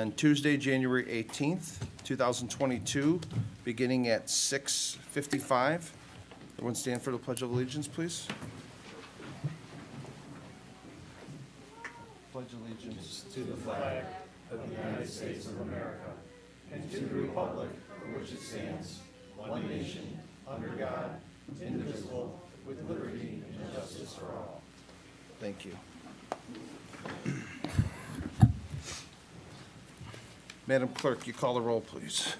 on Tuesday, January 18th, 2022, beginning at 6:55. Everyone stand for the Pledge of Allegiance, please. Pledge allegiance to the flag of the United States of America and to the republic for which it stands, one nation, under God, indivisible, with liberty and justice for all. Thank you. Madam Clerk, you call the roll, please.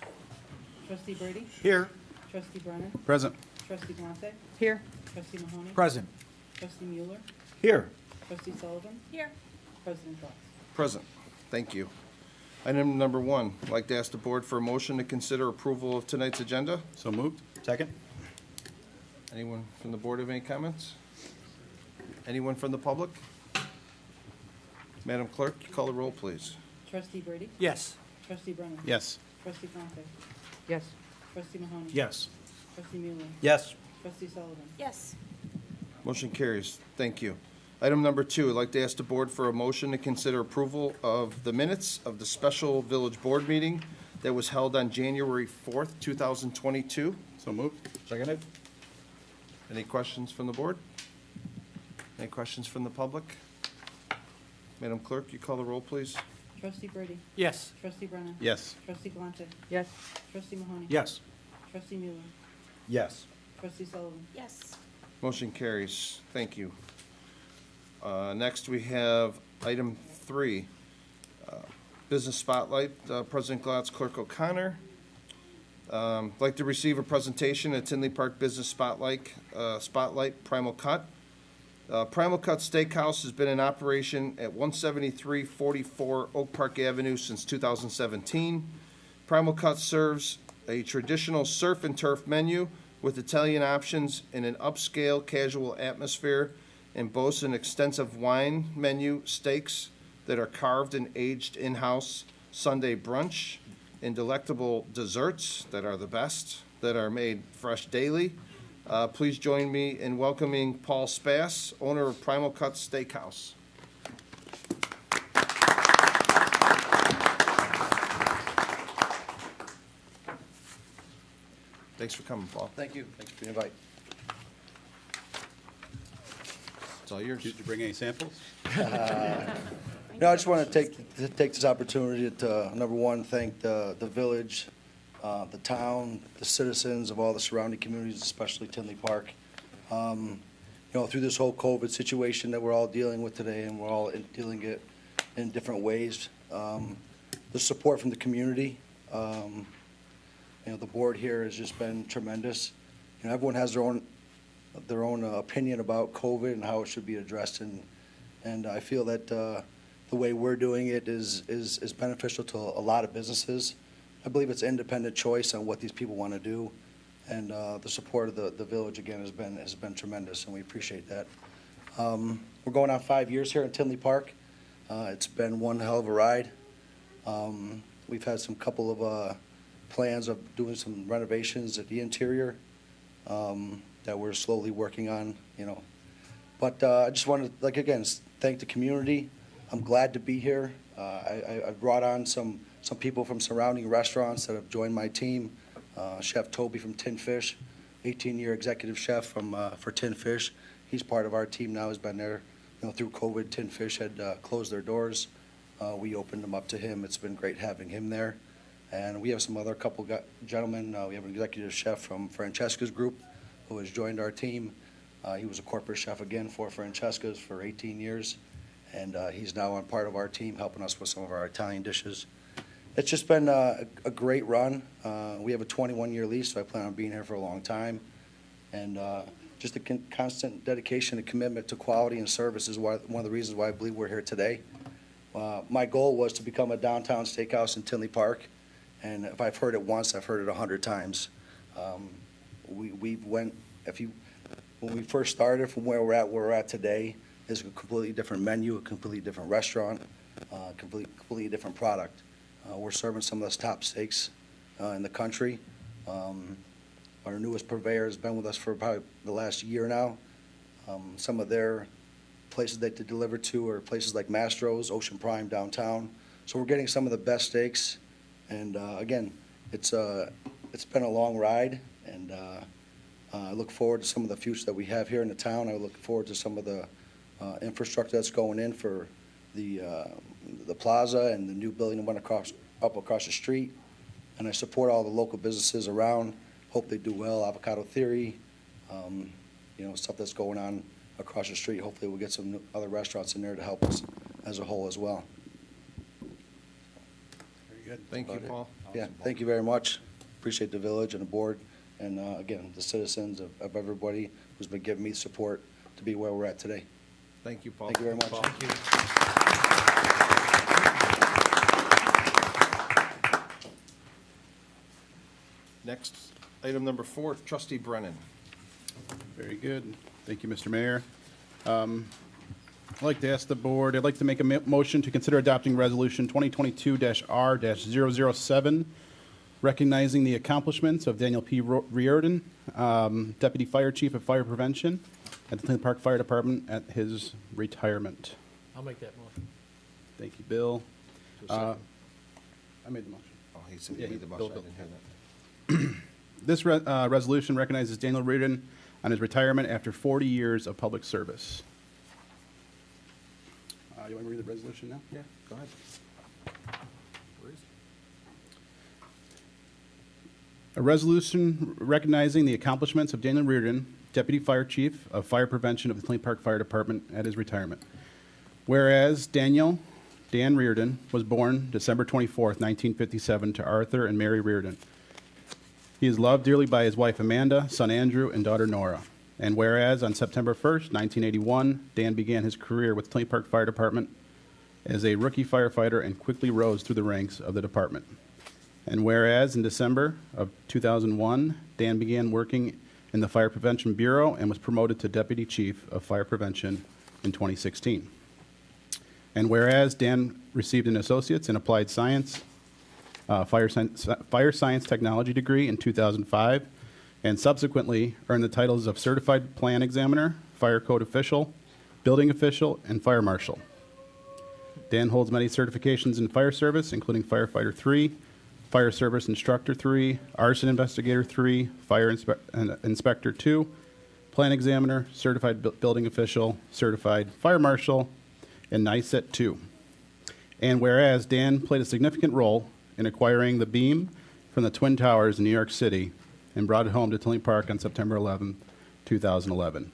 Trustee Brady? Here. Trustee Brennan? Present. Trustee Galante? Here. Trustee Mahoney? Present. Trustee Mueller? Here. Trustee Sullivan? Here. President Fox? Present. Thank you. Item number 1, I'd like to ask the board for a motion to consider approval of tonight's agenda. So moved. Second. Anyone from the board have any comments? Anyone from the public? Madam Clerk, you call the roll, please. Trustee Brady? Yes. Trustee Brennan? Yes. Trustee Galante? Yes. Trustee Mahoney? Yes. Trustee Mueller? Yes. Trustee Sullivan? Yes. Motion carries. Thank you. Item number 2, I'd like to ask the board for a motion to consider approval of the minutes of the special village board meeting that was held on January 4th, 2022. So moved. Seconded. Any questions from the board? Any questions from the public? Madam Clerk, you call the roll, please. Trustee Brady? Yes. Trustee Brennan? Yes. Trustee Galante? Yes. Trustee Mahoney? Yes. Trustee Mueller? Yes. Trustee Sullivan? Yes. Motion carries. Thank you. Next, we have item 3, Business Spotlight. President Glatz, Clerk O'Connor. I'd like to receive a presentation at Tinley Park Business Spotlight Primal Cut. Primal Cut Steakhouse has been in operation at 17344 Oak Park Avenue since 2017. Primal Cut serves a traditional surf and turf menu with Italian options in an upscale casual atmosphere and boasts an extensive wine menu, steaks that are carved and aged in-house, Sunday brunch, and delectable desserts that are the best, that are made fresh daily. Please join me in welcoming Paul Spass, owner of Primal Cut Steakhouse. Thanks for coming, Paul. Thank you. Thanks for the invite. It's all yours. Did you bring any samples? No, I just want to take this opportunity to, number one, thank the village, the town, the citizens of all the surrounding communities, especially Tinley Park. Through this whole COVID situation that we're all dealing with today, and we're all dealing it in different ways. The support from the community, the board here has just been tremendous. Everyone has their own opinion about COVID and how it should be addressed, and I feel that the way we're doing it is beneficial to a lot of businesses. I believe it's independent choice on what these people want to do, and the support of the village again has been tremendous, and we appreciate that. We're going on 5 years here in Tinley Park. It's been one hell of a ride. We've had some couple of plans of doing some renovations at the interior that we're slowly working on, But I just wanted to, again, thank the community. I'm glad to be here. I brought on some people from surrounding restaurants that have joined my team. Chef Toby from Tin Fish, 18-year executive chef for Tin Fish. He's part of our team now. He's been there, through COVID. Tin Fish had closed their doors. We opened them up to him. It's been great having him there. And we have some other couple gentlemen. We have an executive chef from Francesca's group who has joined our team. He was a corporate chef again for Francesca's for 18 years. And he's now on part of our team, helping us with some of our Italian dishes. It's just been a great run. We have a 21-year lease, so I plan on being here for a long time. And just a constant dedication and commitment to quality and service is one of the reasons why I believe we're here today. My goal was to become a downtown steakhouse in Tinley Park. And if I've heard it once, I've heard it 100 times. When we first started from where we're at today, is a completely different menu, a completely different restaurant, completely different product. We're serving some of the top steaks in the country. Our newest purveyor has been with us for probably the last year now. Some of their places that they deliver to are places like Mastro's, Ocean Prime downtown, So we're getting some of the best steaks. And again, it's been a long ride, and I look forward to some of the future that we have here in the town. I look forward to some of the infrastructure that's going in for the plaza and the new building that went up across the street. And I support all the local businesses around. Hope they do well. Avocado Theory, stuff that's going on across the street. Hopefully we'll get some other restaurants in there to help us as a whole as well. Very good. Thank you, About it. Paul. Yeah, thank you very much. Appreciate the village and the board, and again, the citizens of everybody who's been giving me support to be where we're at today. Thank you, Paul. Thank you very much. Thank you. Next, item number 4, trustee Brennan. Very good. Thank you, Mr. Mayor. I'd like to ask the board, I'd like to make a motion to consider adopting Resolution 2022-R-007, recognizing the accomplishments of Daniel P. Riordan, Deputy Fire Chief of Fire Prevention at the Cleveland Park Fire Department at his retirement. I'll make that motion. Thank you, Bill. Is there a second? I made the motion. Oh, he said he Yeah, made the Bill- motion. I Bill. didn't hear that. This resolution recognizes Daniel Riordan on his retirement after 40 years of public service. You want me to read the resolution now? Yeah, go ahead. Where is it? A resolution recognizing the accomplishments of Daniel Riordan, Deputy Fire Chief of Fire Prevention of the Cleveland Park Fire Department at his retirement. Whereas Dan Riordan was born December 24th, 1957 to Arthur and Mary Riordan. He is loved dearly by his wife Amanda, son Andrew, and daughter Nora. And whereas on September 1st, 1981, Dan began his career with the Cleveland Park Fire Department as a rookie firefighter and quickly rose through the ranks of the department. And whereas in December of 2001, Dan began working in the Fire Prevention Bureau and was promoted to Deputy Chief of Fire Prevention in 2016. And whereas Dan received an Associate's in Applied Science, Fire Science Technology degree in 2005, and subsequently earned the titles of Certified Plan Examiner, Fire Code Official, Building Official, and Fire Marshal. Dan holds many certifications in fire service, including Firefighter 3, Fire Service Instructor 3, Arson Investigator 3, Fire Inspector 2, Plan Examiner, Certified Building Official, Certified Fire Marshal, and NICET 2. And whereas Dan played a significant role in acquiring the beam from the Twin Towers in New York City and brought it home to Tinley Park on September 11, 2011.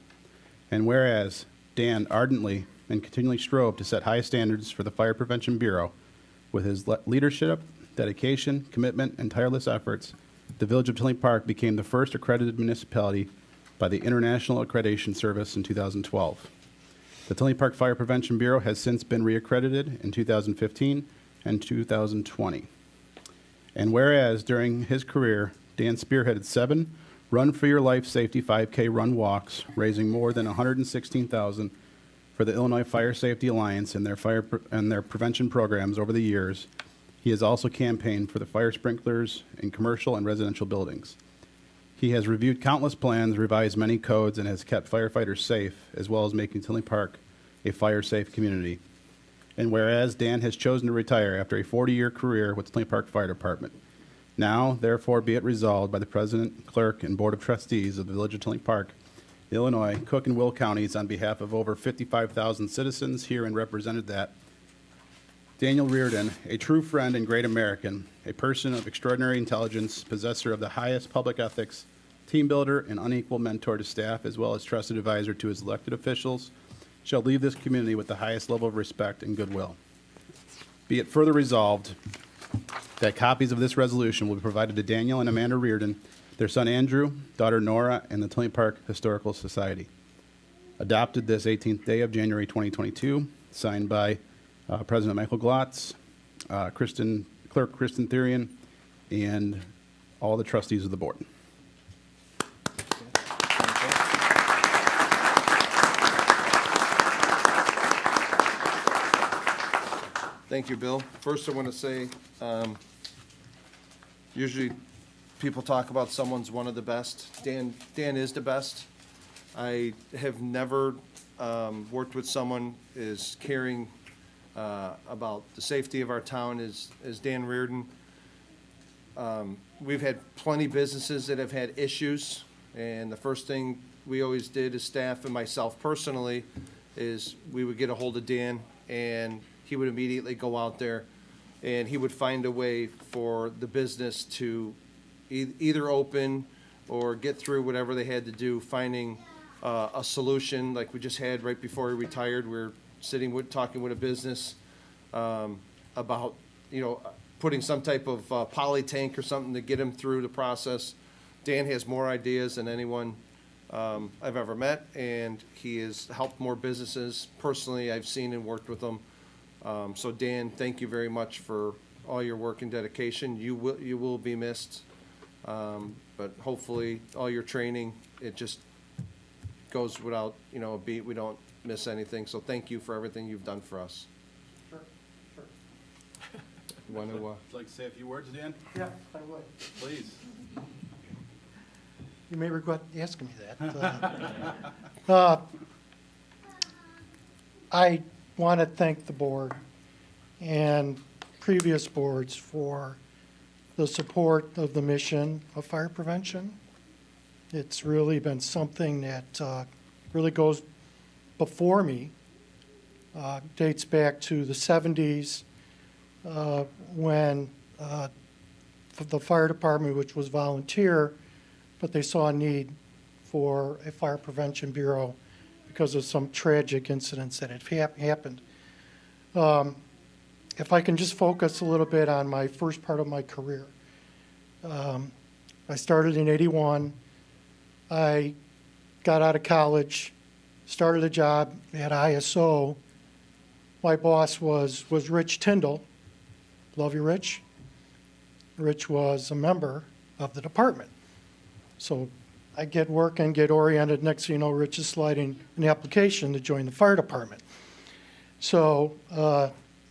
And whereas Dan ardently and continually strove to set high standards for the Fire Prevention Bureau with his leadership, dedication, commitment, and tireless efforts, the Village of Tinley Park became the first accredited municipality by the International Accreditation Service in 2012. The Tinley Park Fire Prevention Bureau has since been reaccredited in 2015 and 2020. And whereas during his career, Dan spearheaded 7 Run for Your Life Safety 5K run walks, raising more than $116,000 for the Illinois Fire Safety Alliance and their prevention programs over the years. He has also campaigned for the fire sprinklers in commercial and residential buildings. He has reviewed countless plans, revised many codes, and has kept firefighters safe, as well as making Tinley Park a fire-safe community. And whereas Dan has chosen to retire after a 40-year career with the Tinley Park Fire Department, now, therefore, be it resolved by the President, Clerk, and Board of Trustees of the Village of Tinley Park, Illinois, Cook and Will counties, on behalf of over 55,000 citizens here and represented, that Daniel Riordan, a true friend and great American, a person of extraordinary intelligence, possessor of the highest public ethics, team builder, and unequal mentor to staff, as well as trusted advisor to his elected officials, shall leave this community with the highest level of respect and goodwill. Be it further resolved that copies of this resolution will be provided to Daniel and Amanda Riordan, their son Andrew, daughter Nora, and the Tinley Park Historical Society. Adopted this 18th day of January 2022, signed by President Michael Glotz, Clerk Kristen Therian, and all the trustees of the board. Thank you, Bill. First, I want to say, usually people talk about someone's one of the best. Dan is the best. I have never worked with someone as caring about the safety of our town is Dan Reardon. We've had plenty of businesses that have had issues, and the first thing we always did as staff and myself personally is we would get a hold of Dan, and he would immediately go out there, and he would find a way for the business to either open or get through whatever they had to do, finding a solution like we just had right before he retired. We're sitting with, talking with a business about, putting some type of poly tank or something to get him through the process. Dan has more ideas than anyone I've ever met, and he has helped more businesses. Personally, I've seen and worked with him. So Dan, thank you very much for all your work and dedication. You will be missed, but hopefully all your training, it just goes without, a beat. We don't miss anything. So thank you for everything you've done for us. Sure. You want to, Would you like to say a few words, Dan? Yeah, I would. Please. You may regret asking me that. I want to thank the board and previous boards for the support of the mission of fire prevention. It's really been something that really goes before me, dates back to the 70s when the fire department, which was volunteer, but they saw a need for a fire prevention bureau because of some tragic incidents that had happened. If I can just focus a little bit on my first part of my career. I started in '81. I got out of college, started a job at ISO. My boss was Rich Tyndall. Love you, Rich. Rich was a member of the department. So I get working, get oriented. Next thing you know, Rich is sliding an application to join the fire department. So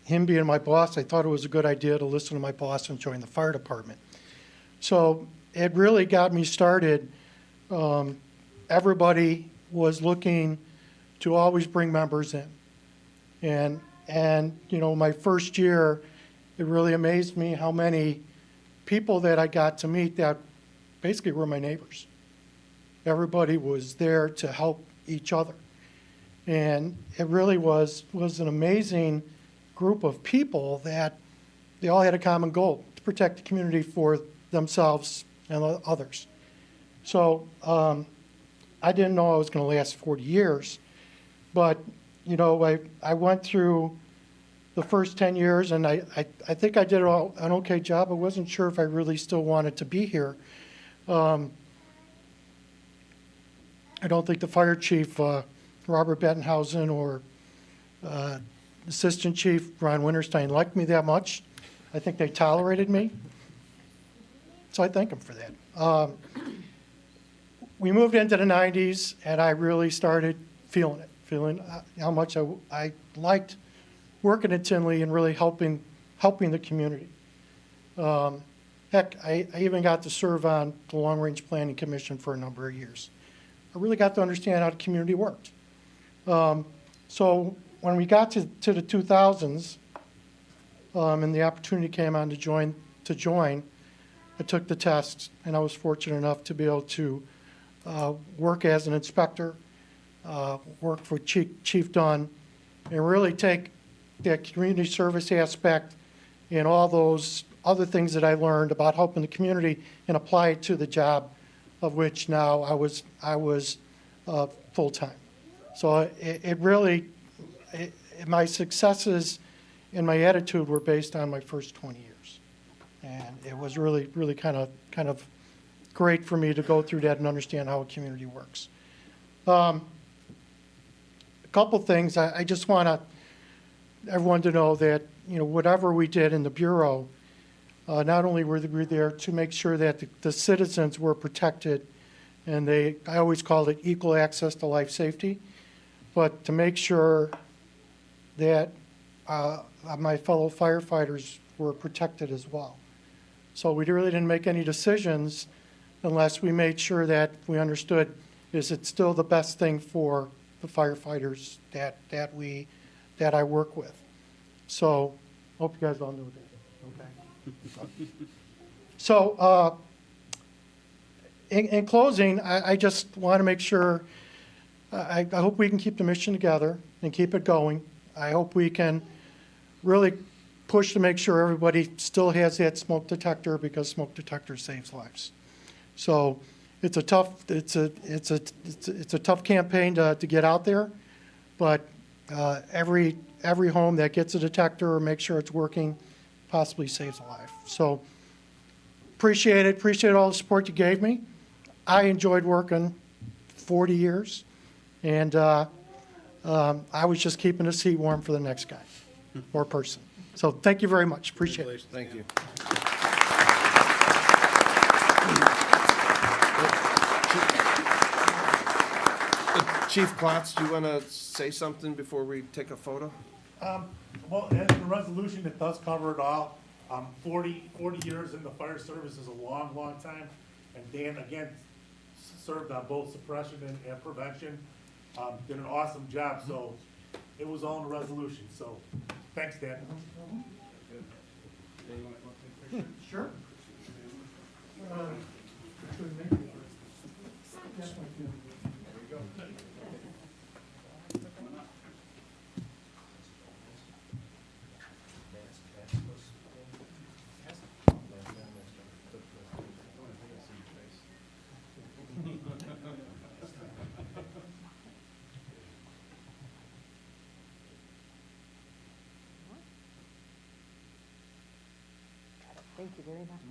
him being my boss, I thought it was a good idea to listen to my boss and join the fire department. So it really got me started. Everybody was looking to always bring members in. And my first year, it really amazed me how many people that I got to meet that basically were my neighbors. Everybody was there to help each other. And it really was an amazing group of people that they all had a common goal, to protect the community for themselves and others. So I didn't know I was going to last 40 years, but I went through the first 10 years, and I think I did an okay job. I wasn't sure if I really still wanted to be here. I don't think the fire chief, Robert Bettenhausen, or Assistant Chief Ron Winterstein liked me that much. I think they tolerated me. So I thank them for that. We moved into the 90s, and I really started feeling how much I liked working at Tinley and really helping the community. Heck, I even got to serve on the Long Range Planning Commission for a number of years. I really got to understand how the community worked. So when we got to the 2000s, and the opportunity came on to join, I took the test, and I was fortunate enough to be able to work as an inspector, work for Chief Dunn, and really take that community service aspect and all those other things that I learned about helping the community and apply it to the job of which now I was full-time. So it really, my successes and my attitude were based on my first 20 years. And it was really, really kind of great for me to go through that and understand how a community works. A couple things, I just want everyone to know that, whatever we did in the Bureau, not only were we there to make sure that the citizens were protected, and I always called it equal access to life safety, but to make sure that my fellow firefighters were protected as well. So we really didn't make any decisions unless we made sure that we understood, is it still the best thing for the firefighters that I work with? So, hope you guys all knew that, okay? So, in closing, I just want to make sure, I hope we can keep the mission together and keep it going. I hope we can really push to make sure everybody still has that smoke detector, because smoke detector saves lives. So it's a tough campaign to get out there, but every home that gets a detector or makes sure it's working possibly saves a life. So appreciate it. Appreciate all the support you gave me. I enjoyed working 40 years, and I was just keeping the seat warm for the next guy or person. So thank you very much. Appreciate it. Thank you. Chief Klotz, do you want to say something before we take a photo? Well, in the resolution, it does cover it all. 40 years in the fire service is a long, long time. And Dan, again, served on both suppression and prevention. Did an awesome job, so it was all in the resolution. So, thanks, Dan. Sure. Thank you very much.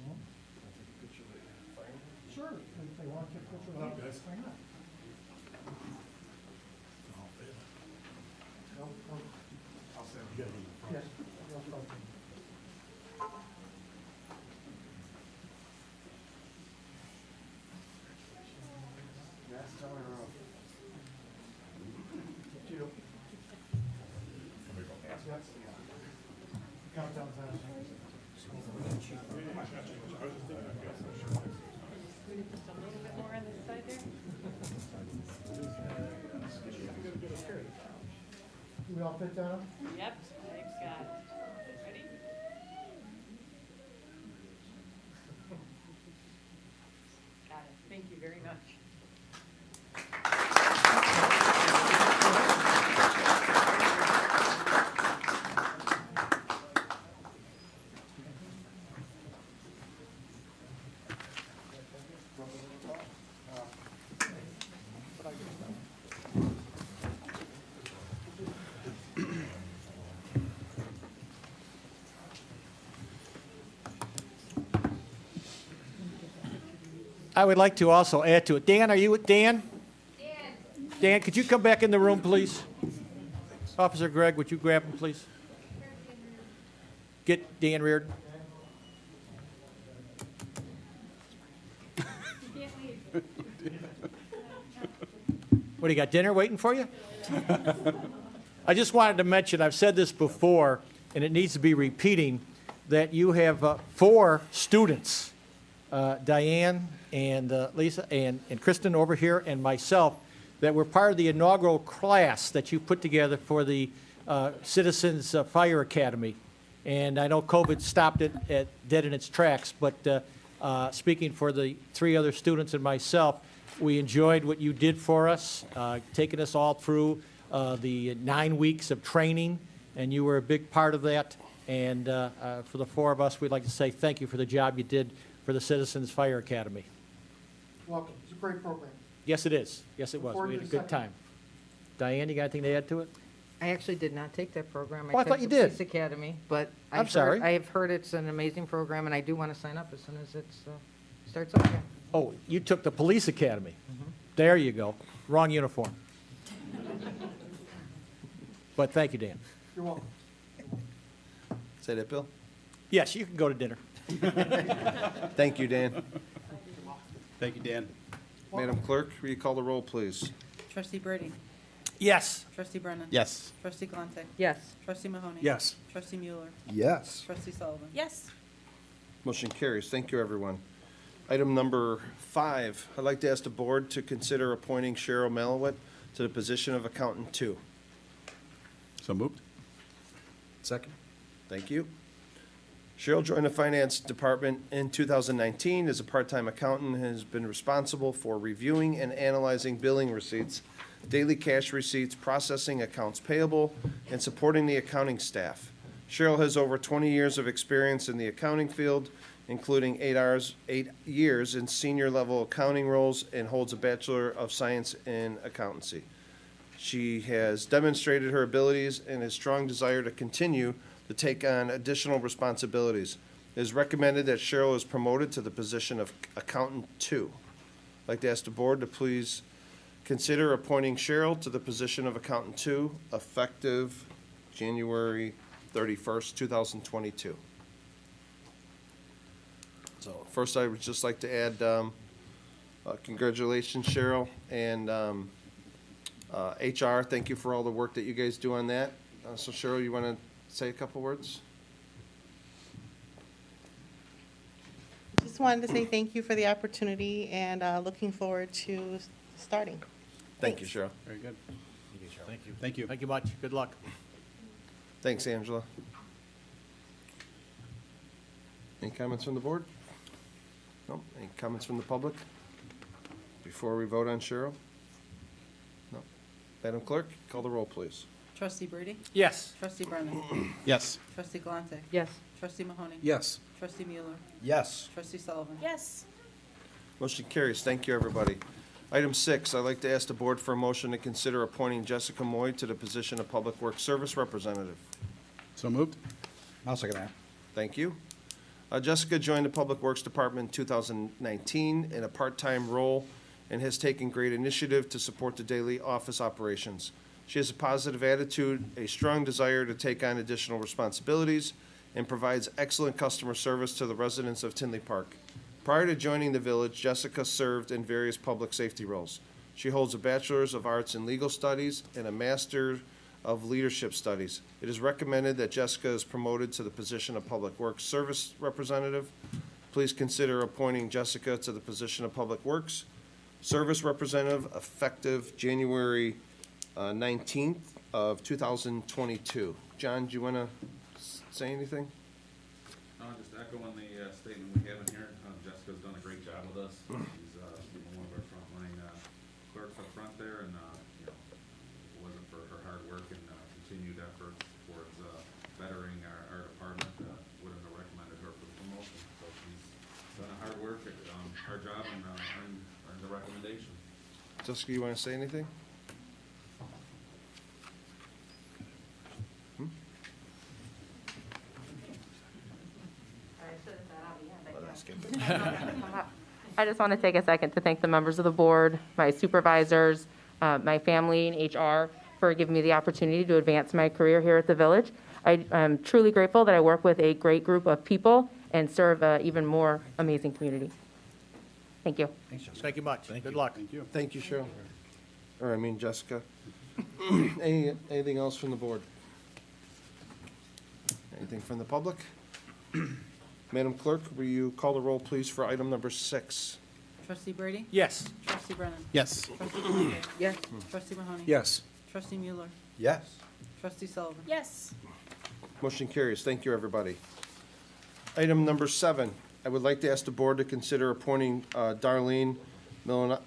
Sure. If they want to take a picture of that, why not? Yes. No problem. Two. Countdown's on. We all fit down? Yep, thanks, God. Ready? Got it. Thank you very much. I would like to also add to it. Dan, are you with Dan? Dan, could you come back in the room, please? Officer Gregg, would you grab him, please? Get Dan Reardon. What, do you got dinner waiting for you? I just wanted to mention, I've said this before, and it needs to be repeating, that you have 4 students, Diane and Lisa and Kristen over here and myself, that were part of the inaugural class that you put together for the Citizens Fire Academy. And I know COVID stopped it dead in its tracks, but speaking for the 3 other students and myself, we enjoyed what you did for us, taking us all through the 9 weeks of training, and you were a big part of that. And for the 4 of us, we'd like to say thank you for the job you did for the Citizens Fire Academy. Welcome. It's a great program. Yes, it is. Yes, it was. We had a good time. Diane, you got anything to add to it? I actually did not take that program. Oh, I took thought you the did. Police Academy, but I'm sorry. I have heard it's an amazing program, and I do want to sign up as soon as it starts up again. Oh, you took the Police Academy. There you go. Wrong uniform. But thank you, Dan. You're welcome. Say that, Bill? Yes, you can go to dinner. Thank you, Dan. Thank you, Dan. Madam Clerk, will you call the roll, please? Trustee Brady. Yes. Trustee Brennan. Yes. Trustee Galante. Yes. Trustee Mahoney. Yes. Trustee Mueller. Yes. Trustee Sullivan. Yes. Motion carries. Thank you, everyone. Item number 5, I'd like to ask the board to consider appointing Cheryl Malowit to the position of Accountant 2. So moved? Second? Thank you. Cheryl joined the Finance Department in 2019 as a part-time accountant and has been responsible for reviewing and analyzing billing receipts, daily cash receipts, processing accounts payable, and supporting the accounting staff. Cheryl has over 20 years of experience in the accounting field, including 8 years in senior-level accounting roles, and holds a Bachelor of Science in Accountancy. She has demonstrated her abilities and a strong desire to continue to take on additional responsibilities. It is recommended that Cheryl is promoted to the position of Accountant 2. I'd like to ask the board to please consider appointing Cheryl to the position of Accountant 2 effective January 31st, 2022. So first, I would just like to add congratulations, Cheryl, and HR, thank you for all the work that you guys do on that. So Cheryl, you want to say a couple words? Just wanted to say thank you for the opportunity and looking forward to starting. Thank you, Cheryl. Very good. Thank you. Thank you. Thank you much. Good luck. Thanks, Angela. Any comments from the board? No? Any comments from the public? Before we vote on Cheryl? No? Madam Clerk, call the roll, please. Trustee Brady? Yes. Trustee Brennan? Yes. Trustee Galante? Yes. Trustee Mahoney? Yes. Trustee Mueller? Yes. Trustee Sullivan? Yes. Motion carries. Thank you, everybody. Item 6, I'd like to ask the board for a motion to consider appointing Jessica Moy to the position of Public Works Service Representative. So moved? I'll second that. Thank you. Jessica joined the Public Works Department in 2019 in a part-time role and has taken great initiative to support the daily office operations. She has a positive attitude, a strong desire to take on additional responsibilities, and provides excellent customer service to the residents of Tinley Park. Prior to joining the village, Jessica served in various public safety roles. She holds a Bachelor's of Arts in Legal Studies and a Master of Leadership Studies. It is recommended that Jessica is promoted to the position of Public Works Service Representative. Please consider appointing Jessica to the position of Public Works Service Representative effective January 19th of 2022. John, do you want to say anything? No, just echoing the statement we have in here. Jessica's done a great job with us. She's one of our frontline clerks up front there, and if it wasn't for her hard work and continued effort towards bettering our department, wouldn't have recommended her for the promotion. So she's done a hard work at our job and earned the recommendation. Jessica, you want to say anything? I just want to take a second to thank the members of the board, my supervisors, my family, and HR for giving me the opportunity to advance my career here at the village. I'm truly grateful that I work with a great group of people and serve an even more amazing community. Thank you. Thank you much. Good luck. Thank you. Thank you, Cheryl. Or, I mean, Jessica. Anything else from the board? Anything from the public? Madam Clerk, will you call the roll, please, for item number 6? Trustee Brady? Yes. Trustee Brennan? Yes. Trustee Galante? Yes. Trustee Mahoney? Yes. Trustee Mueller? Yes. Trustee Sullivan? Yes. Motion carries. Thank you, everybody. Item number 7, I would like to ask the board to consider appointing Darlene Milanowicz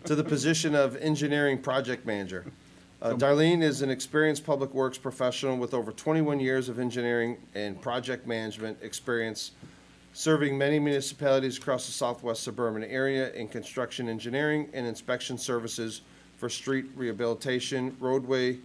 to the position of Engineering Project Manager. Darlene is an experienced public works professional with over 21 years of engineering and project management experience, serving many municipalities across the southwest suburban area in construction engineering and inspection services for street rehabilitation, roadway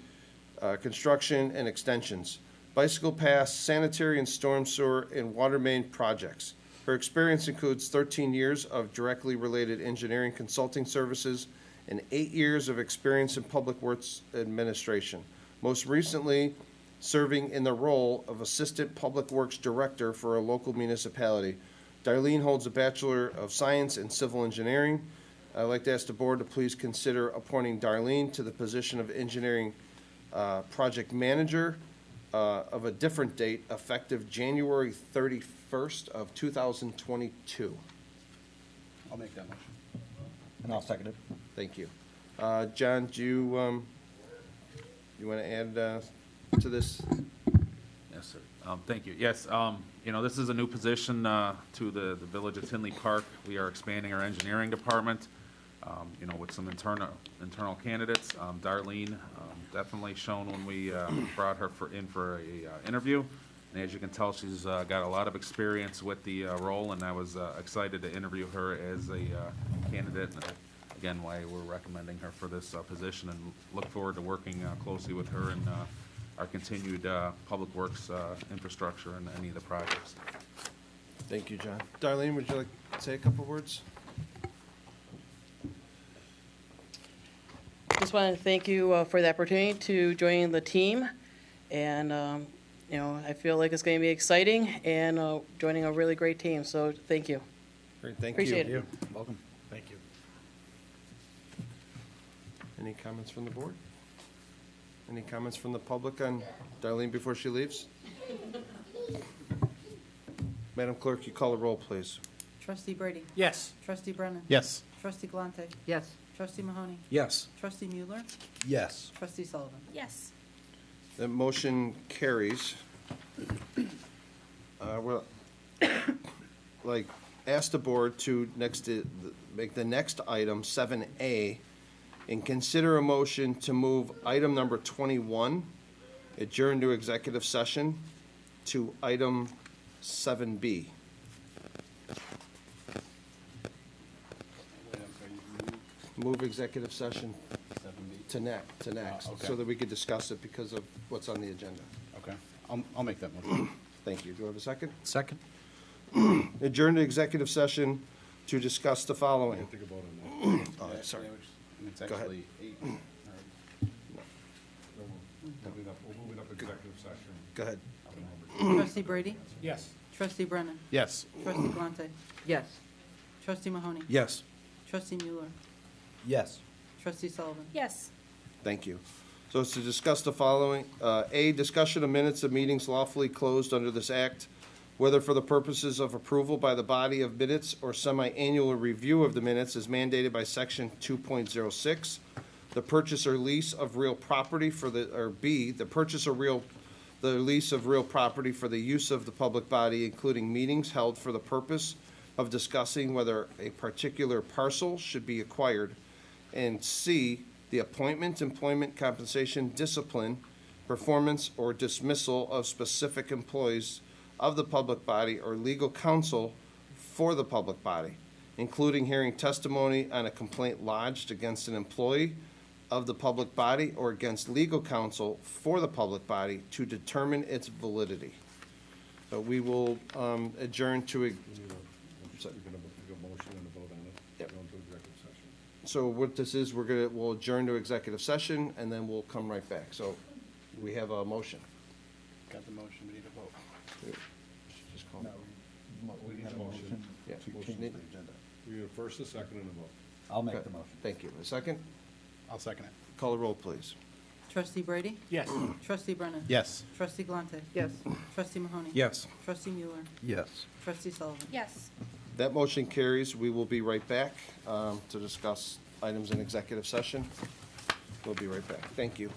construction, and extensions, bicycle paths, sanitary and storm sewer, and water main projects. Her experience includes 13 years of directly related engineering consulting services and 8 years of experience in public works administration, most recently serving in the role of Assistant Public Works Director for a local municipality. Darlene holds a Bachelor of Science in Civil Engineering. I'd like to ask the board to please consider appointing Darlene to the position of Engineering Project Manager of a different date, effective January 31st of 2022. I'll make that motion. And I'll second it. Thank you. John, do you you want to add to this? Yes, sir. Thank you. Yes, this is a new position to the Village of Tinley Park. We are expanding our engineering department, with some internal candidates. Darlene definitely shown when we brought her in for a interview. And as you can tell, she's got a lot of experience with the role, and I was excited to interview her as a candidate. And again, why we're recommending her for this position, and look forward to working closely with her in our continued public works infrastructure and any of the projects. Thank you, John. Darlene, would you like to say a couple words? Just want to thank you for the opportunity to join the team, and I feel like it's going to be exciting and joining a really great team. So thank you. Great, thank Appreciate you. it. Welcome. Thank you. Any comments from the board? Any comments from the public on Darlene before she leaves? Madam Clerk, you call the roll, please. Trustee Brady? Yes. Trustee Brennan? Yes. Trustee Galante? Yes. Trustee Mahoney? Yes. Trustee Mueller? Yes. Trustee Sullivan? Yes. The motion carries. Well, ask the board to make the next item, 7A, and consider a motion to move item number 21, adjourn to executive session, to item 7B. Move executive session to next, okay. so that we could discuss it because of what's on the agenda. Okay. I'll make that motion. Thank you. Do I have a second? Second? Adjourn to executive session to discuss the following. Think about it now. Oh, sorry. And it's Go ahead. actually 8. We'll move it up executive session. Go ahead. Trustee Brady? Yes. Trustee Brennan? Yes. Trustee Galante? Yes. Trustee Mahoney? Yes. Trustee Mueller? Yes. Trustee Sullivan? Yes. Thank you. So it's to discuss the following. A, discussion of minutes of meetings lawfully closed under this act, whether for the purposes of approval by the body of minutes or semi-annual review of the minutes as mandated by section 2.06. The purchase or lease of real property B, the purchase or the lease of real property for the use of the public body, including meetings held for the purpose of discussing whether a particular parcel should be acquired. And C, the appointment, employment, compensation, discipline, performance, or dismissal of specific employees of the public body or legal counsel for the public body, including hearing testimony on a complaint lodged against an employee of the public body or against legal counsel for the public body to determine its validity. So we will adjourn to. We're gonna make a motion and a vote on it. Yep. Go into executive session. So what this is, we'll adjourn to executive session, and then we'll come right back. So we have a motion. Got the motion. We need a vote. Just call. We need a motion. Yeah. Motion. Need- We need a first, a second, and a vote. I'll make Okay. the motion. Thank you. A second? I'll second it. Call the roll, please. Trustee Brady? Yes. Trustee Brennan? Yes. Trustee Galante? Yes. Trustee Mahoney? Yes. Trustee Mueller? Yes. Trustee Sullivan? Yes. That motion carries. We will be right back to discuss items in executive session. We'll be right back. Thank you.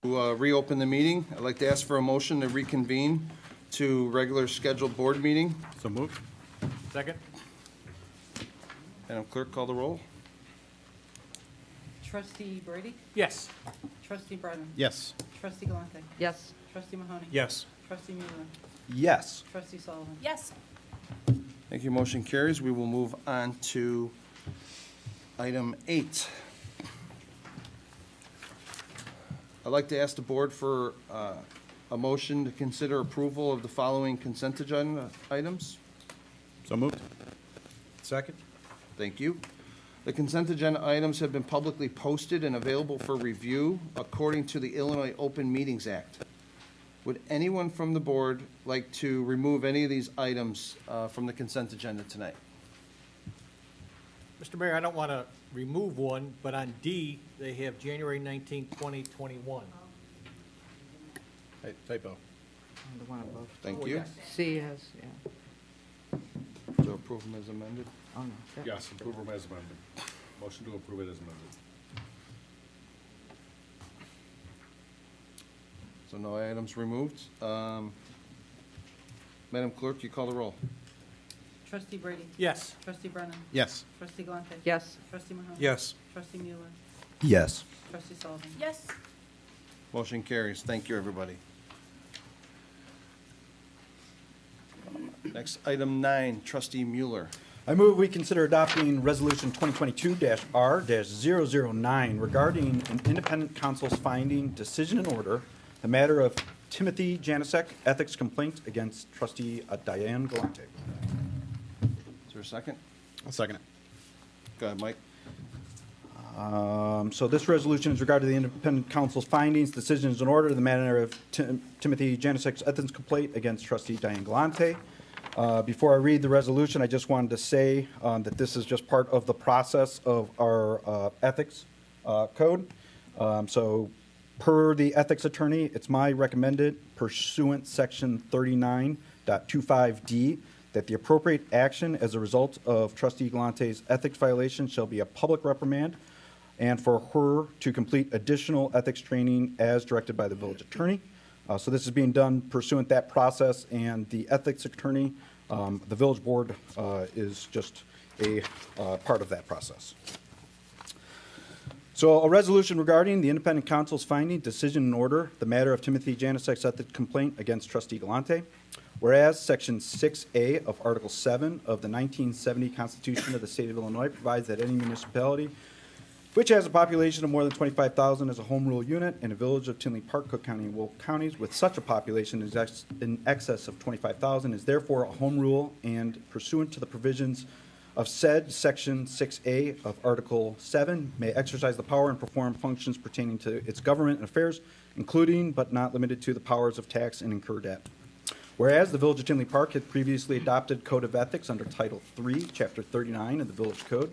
To reopen the meeting, I'd like to ask for a motion to reconvene to regular scheduled board meeting. So moved. Second? Madam Clerk, call the roll. Trustee Brady? Yes. Trustee Brennan? Yes. Trustee Galante? Yes. Trustee Mahoney? Yes. Trustee Mueller? Yes. Trustee Sullivan? Yes. Thank you. Motion carries. We will move on to item 8. I'd like to ask the board for a motion to consider approval of the following consent agenda items. So moved. Second? Thank you. The consent agenda items have been publicly posted and available for review according to the Illinois Open Meetings Act. Would anyone from the board like to remove any of these items from the consent agenda tonight? Mr. Mayor, I don't want to remove one, but on D, they have January 19, 2021. Typo. The one above. Thank Oh, you. yes. C has, yeah. So approve them as amended. Oh, no. Yep. Yes, approve them as amended. Motion to approve it as amended. So no items removed. Madam Clerk, you call the roll. Trustee Brady? Yes. Trustee Brennan? Yes. Trustee Galante? Yes. Trustee Mahoney? Yes. Trustee Mueller? Yes. Trustee Sullivan? Yes. Motion carries. Thank you, everybody. Next, item 9, Trustee Mueller. I move we consider adopting Resolution 2022-R-009 regarding an independent counsel's finding, decision, and order, the matter of Timothy Janasek ethics complaint against trustee Diane Galante. Is there a second? I'll second it. Go ahead, Mike. So this resolution is regarding the independent counsel's findings, decisions, and order, the matter of Timothy Janasek's ethics complaint against trustee Diane Galante. Before I read the resolution, I just wanted to say that this is just part of the process of our ethics code. So per the ethics attorney, it's my recommended pursuant section 39.25D that the appropriate action as a result of trustee Galante's ethics violation shall be a public reprimand and for her to complete additional ethics training as directed by the village attorney. So this is being done pursuant that process, and the ethics attorney, the village board is just a part of that process. So a resolution regarding the independent counsel's finding, decision, and order, the matter of Timothy Janasek's ethics complaint against trustee Galante. Whereas Section 6A of Article 7 of the 1970 Constitution of the State of Illinois provides that any municipality which has a population of more than 25,000 as a home rule unit, and a village of Tinley Park, Cook County, and Will counties with such a population is in excess of 25,000 is therefore a home rule, and pursuant to the provisions of said Section 6A of Article 7, may exercise the power and perform functions pertaining to its government and affairs, including but not limited to the powers of tax and incur debt. Whereas the Village of Tinley Park had previously adopted Code of Ethics under Title 3, Chapter 39 of the Village Code,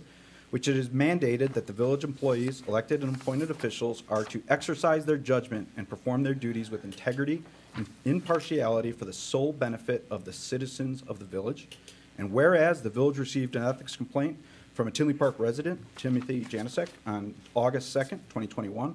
which it is mandated that the village employees, elected and appointed officials, are to exercise their judgment and perform their duties with integrity and impartiality for the sole benefit of the citizens of the village. And whereas the village received an ethics complaint from a Tinley Park resident, Timothy Janasek, on August 2nd, 2021,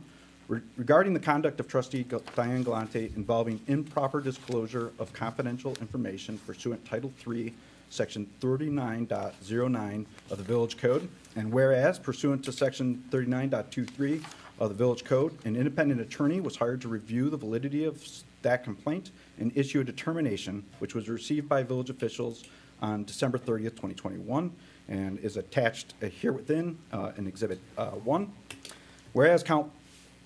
regarding the conduct of trustee Diane Galante involving improper disclosure of confidential information pursuant Title 3, Section 39.09 of the Village Code. And whereas pursuant to Section 39.23 of the Village Code, an independent attorney was hired to review the validity of that complaint and issue a determination, which was received by village officials on December 30th, 2021, and is attached here within in Exhibit 1. Whereas count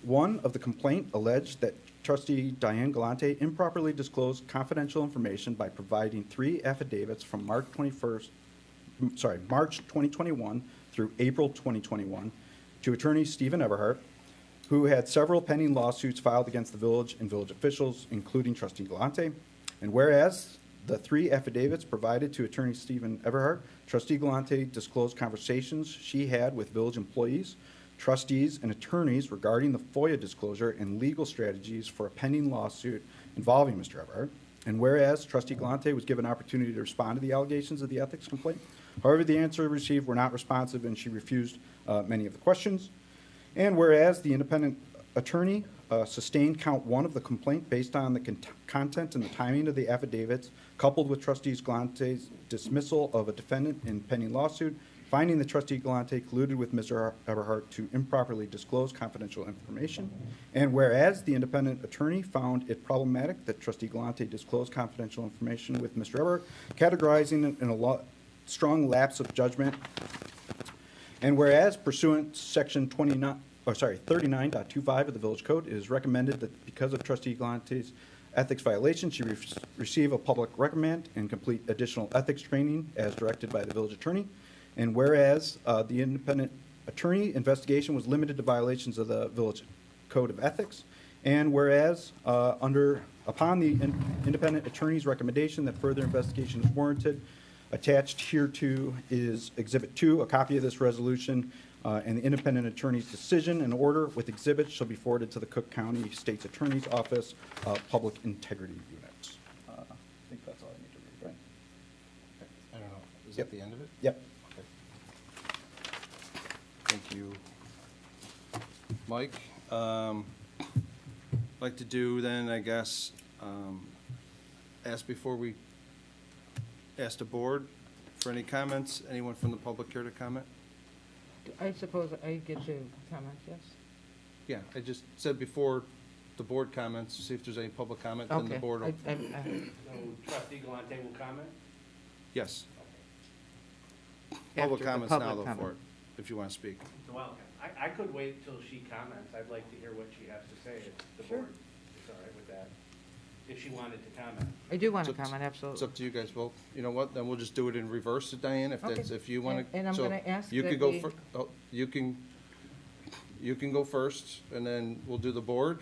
1 of the complaint alleged that trustee Diane Galante improperly disclosed confidential information by providing 3 affidavits from March 2021 through April 2021 to attorney Stephen Everhart, who had several pending lawsuits filed against the village and village officials, including trustee Galante. And whereas the 3 affidavits provided to attorney Stephen Everhart, trustee Galante disclosed conversations she had with village employees, trustees, and attorneys regarding the FOIA disclosure and legal strategies for a pending lawsuit involving Mr. Everhart. And whereas trustee Galante was given an opportunity to respond to the allegations of the ethics complaint, however, the answer received were not responsive and she refused many of the questions. And whereas the independent attorney sustained count 1 of the complaint based on the content and the timing of the affidavits, coupled with trustees Galante's dismissal of a defendant in pending lawsuit, finding that trustee Galante colluded with Mr. Everhart to improperly disclose confidential information. And whereas the independent attorney found it problematic that trustee Galante disclosed confidential information with Mr. Everhart, categorizing it in a strong lapse of judgment. And whereas pursuant to section 39.25 of the Village Code, it is recommended that because of trustee Galante's ethics violation, she receive a public reprimand and complete additional ethics training as directed by the village attorney. And whereas the independent attorney investigation was limited to violations of the Village Code of Ethics, and whereas upon the independent attorney's recommendation that further investigation is warranted, attached hereto is Exhibit 2, a copy of this resolution, and the independent attorney's decision and order with exhibits shall be forwarded to the Cook County State's Attorney's Office Public Integrity Unit. I think that's all I need to read, right? I don't know. Is Yep. that the end of it? Yep. Okay. Thank you, Mike. Like to do then, I guess, ask before we ask the board for any comments. Anyone from the public care to comment? I suppose I get to comment, yes? Yeah, I just said before the board comments, see if there's any public comment, then the Okay. board will. So trustee Galante will comment? Yes. After Public the comments now, public though, comment. for it, if you want to speak. Well, I could wait till she comments. I'd like to hear what she has to say, if the Sure. board is all right with that. If she wanted to comment. I do want to It's up- comment, It's absolutely. up to you guys. Well, you know what, then we'll just do it in reverse, Diane, if that's, Okay. if you want to. And I'm gonna ask You that could go, we- you can go first, and then we'll do the board,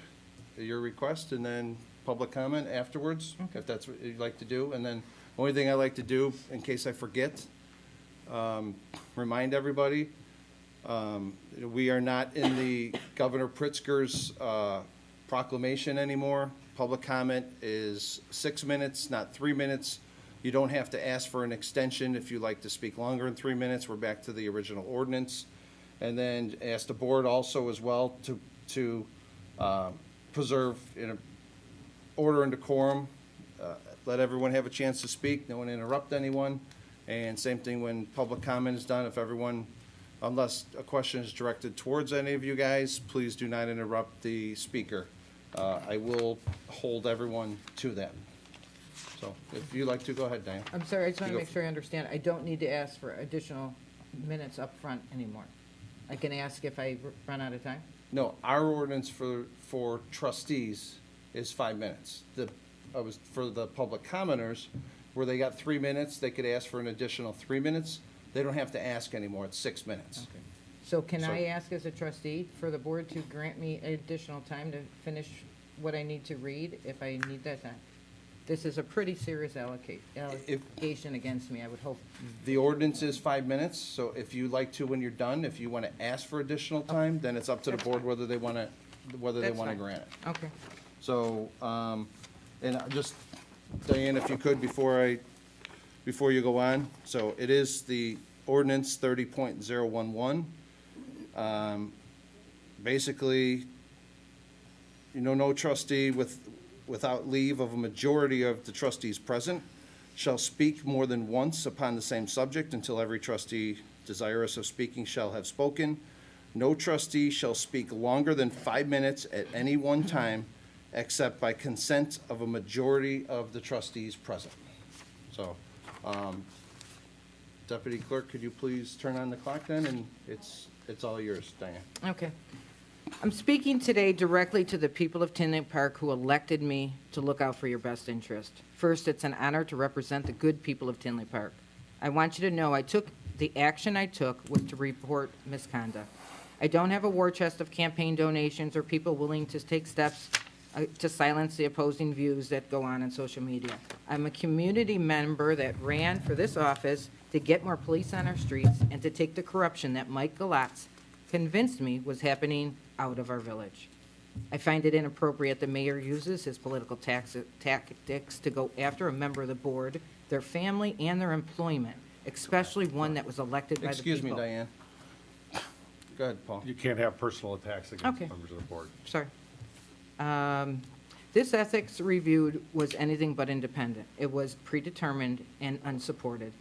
your request, and then public comment afterwards, if that's what you'd like to do. And then, only thing I like to do, in case I forget, remind everybody, we are not in the Governor Pritzker's proclamation anymore. Public comment is 6 minutes, not 3 minutes. You don't have to ask for an extension if you'd like to speak longer than 3 minutes. We're back to the original ordinance. And then ask the board also as well to preserve order and decorum. Let everyone have a chance to speak, no one interrupt anyone. And same thing when public comment is done, if everyone, unless a question is directed towards any of you guys, please do not interrupt the speaker. I will hold everyone to that. So if you'd like to, go ahead, Diane. I'm sorry, I just want You to go make sure I understand. I don't need to ask for additional minutes up front anymore. I can ask if I run out of time? No, our ordinance for trustees is 5 minutes. For the public commenters, where they got 3 minutes, they could ask for an additional 3 minutes. They don't have to ask anymore, it's 6 minutes. Okay. So can So- I ask as a trustee for the board to grant me additional time to finish what I need to read if I need that time? This is a pretty serious allegation against me, I would hope. The ordinance is 5 minutes, so if you like to, when you're done, if you want to ask for additional time, then it's up to the That's board fine. whether they want to, That's fine. grant it. Okay. So, and just, Diane, if you could, before you go on, so it is the ordinance 30.011. Basically, no trustee without leave of a majority of the trustees present shall speak more than once upon the same subject until every trustee desirous of speaking shall have spoken. No trustee shall speak longer than 5 minutes at any one time, except by consent of a majority of the trustees present. So, Deputy Clerk, could you please turn on the clock then, and it's all yours, Diane. Okay. I'm speaking today directly to the people of Tinley Park who elected me to look out for your best interest. First, it's an honor to represent the good people of Tinley Park. I want you to know the action I took was to report misconduct. I don't have a war chest of campaign donations or people willing to take steps to silence the opposing views that go on in social media. I'm a community member that ran for this office to get more police on our streets and to take the corruption that Mike Galatz convinced me was happening out of our village. I find it inappropriate the mayor uses his political tactics to go after a member of the board, their family, and their employment, especially one that was elected by the people. Excuse me, Diane. Go ahead, Paul. You can't have personal attacks against Okay. members of the board. Sorry. This ethics review was anything but independent. It was predetermined and unsupported.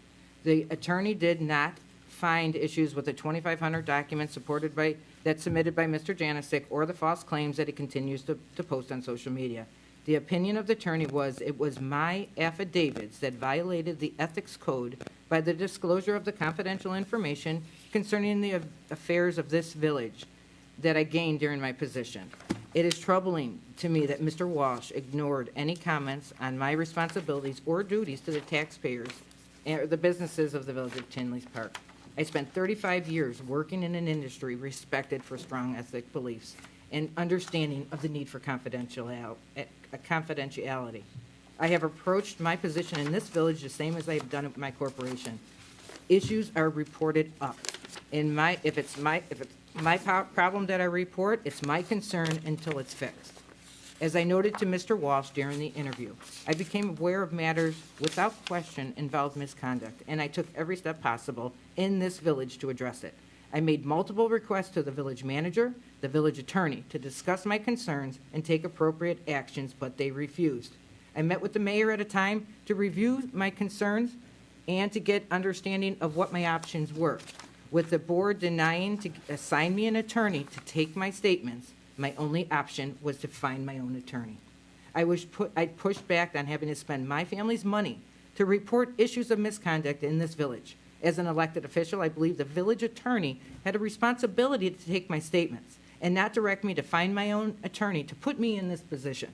The attorney did not find issues with the 2,500 documents that's submitted by Mr. Janisick or the false claims that he continues to post on social media. The opinion of the attorney was it was my affidavits that violated the ethics code by the disclosure of the confidential information concerning the affairs of this village that I gained during my position. It is troubling to me that Mr. Walsh ignored any comments on my responsibilities or duties to the taxpayers and the businesses of the village of Tinley's Park. I spent 35 years working in an industry respected for strong ethic beliefs and understanding of the need for confidentiality. I have approached my position in this village the same as I have done it with my corporation. Issues are reported up. If it's my problem that I report, it's my concern until it's fixed. As I noted to Mr. Walsh during the interview, I became aware of matters without question involved misconduct, and I took every step possible in this village to address it. I made multiple requests to the village manager, the village attorney, to discuss my concerns and take appropriate actions, but they refused. I met with the mayor at a time to review my concerns and to get understanding of what my options were. With the board denying to assign me an attorney to take my statements, my only option was to find my own attorney. I pushed back on having to spend my family's money to report issues of misconduct in this village. As an elected official, I believe the village attorney had a responsibility to take my statements and not direct me to find my own attorney to put me in this position.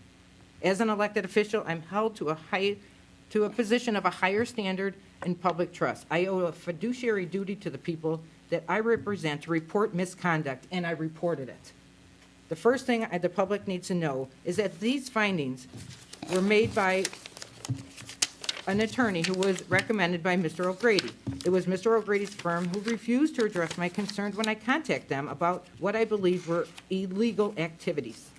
As an elected official, I'm held to a position of a higher standard and public trust. I owe a fiduciary duty to the people that I represent to report misconduct, and I reported it. The first thing the public needs to know is that these findings were made by an attorney who was recommended by Mr. O'Grady. It was Mr. O'Grady's firm who refused to address my concerns when I contacted them about what I believe were illegal activities.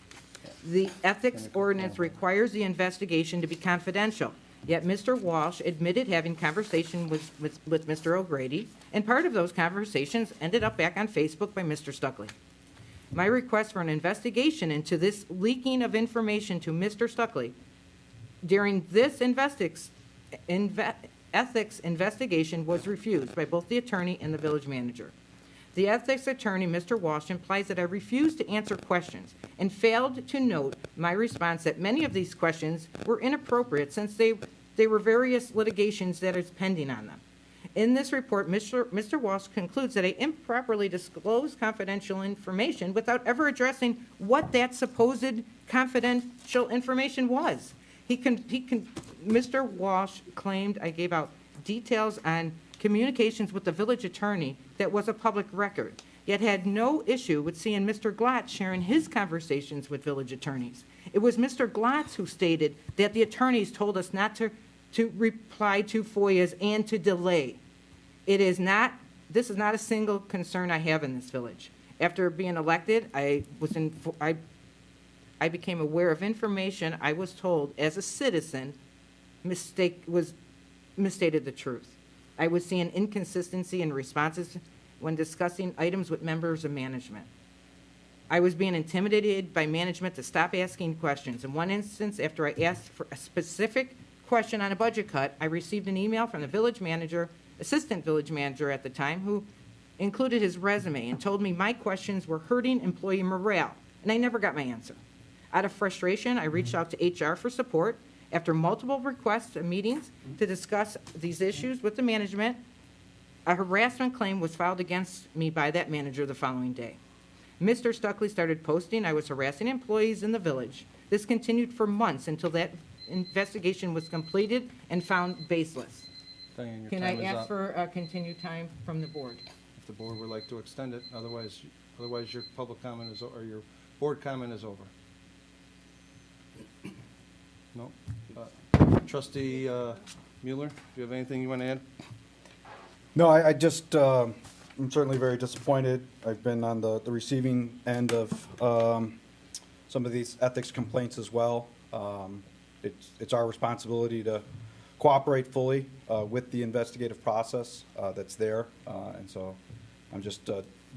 The ethics ordinance requires the investigation to be confidential. Yet Mr. Walsh admitted having conversation with Mr. O'Grady, and part of those conversations ended up back on Facebook by Mr. Stuckley. My request for an investigation into this leaking of information to Mr. Stuckley during this ethics investigation was refused by both the attorney and the village manager. The ethics attorney, Mr. Walsh, implies that I refused to answer questions and failed to note my response that many of these questions were inappropriate since they were various litigations that is pending on them. In this report, Mr. Walsh concludes that I improperly disclosed confidential information without ever addressing what that supposed confidential information was. Mr. Walsh claimed I gave out details on communications with the village attorney that was a public record, yet had no issue with seeing Mr. Glotz sharing his conversations with village attorneys. It was Mr. Glotz who stated that the attorneys told us not to reply to FOIAs and to delay. This is not a single concern I have in this village. After being elected, I became aware of information I was told as a citizen misstated the truth. I was seeing inconsistency in responses when discussing items with members of management. I was being intimidated by management to stop asking questions. In one instance, after I asked for a specific question on a budget cut, I received an email from the village manager, assistant village manager at the time, who included his resume and told me my questions were hurting employee morale, and I never got my answer. Out of frustration, I reached out to HR for support. After multiple requests and meetings to discuss these issues with the management, a harassment claim was filed against me by that manager the following day. Mr. Stuckley started posting I was harassing employees in the village. This continued for months until that investigation was completed and found baseless. Diane, your Can time I is ask up. for continued time from the board? If the board would like to extend it, otherwise your public comment is, or your board comment is over. No? Trustee Mueller, do you have anything you want to add? No, I just, I'm certainly very disappointed. I've been on the receiving end of some of these ethics complaints as well. It's our responsibility to cooperate fully with the investigative process that's there. And so I'm just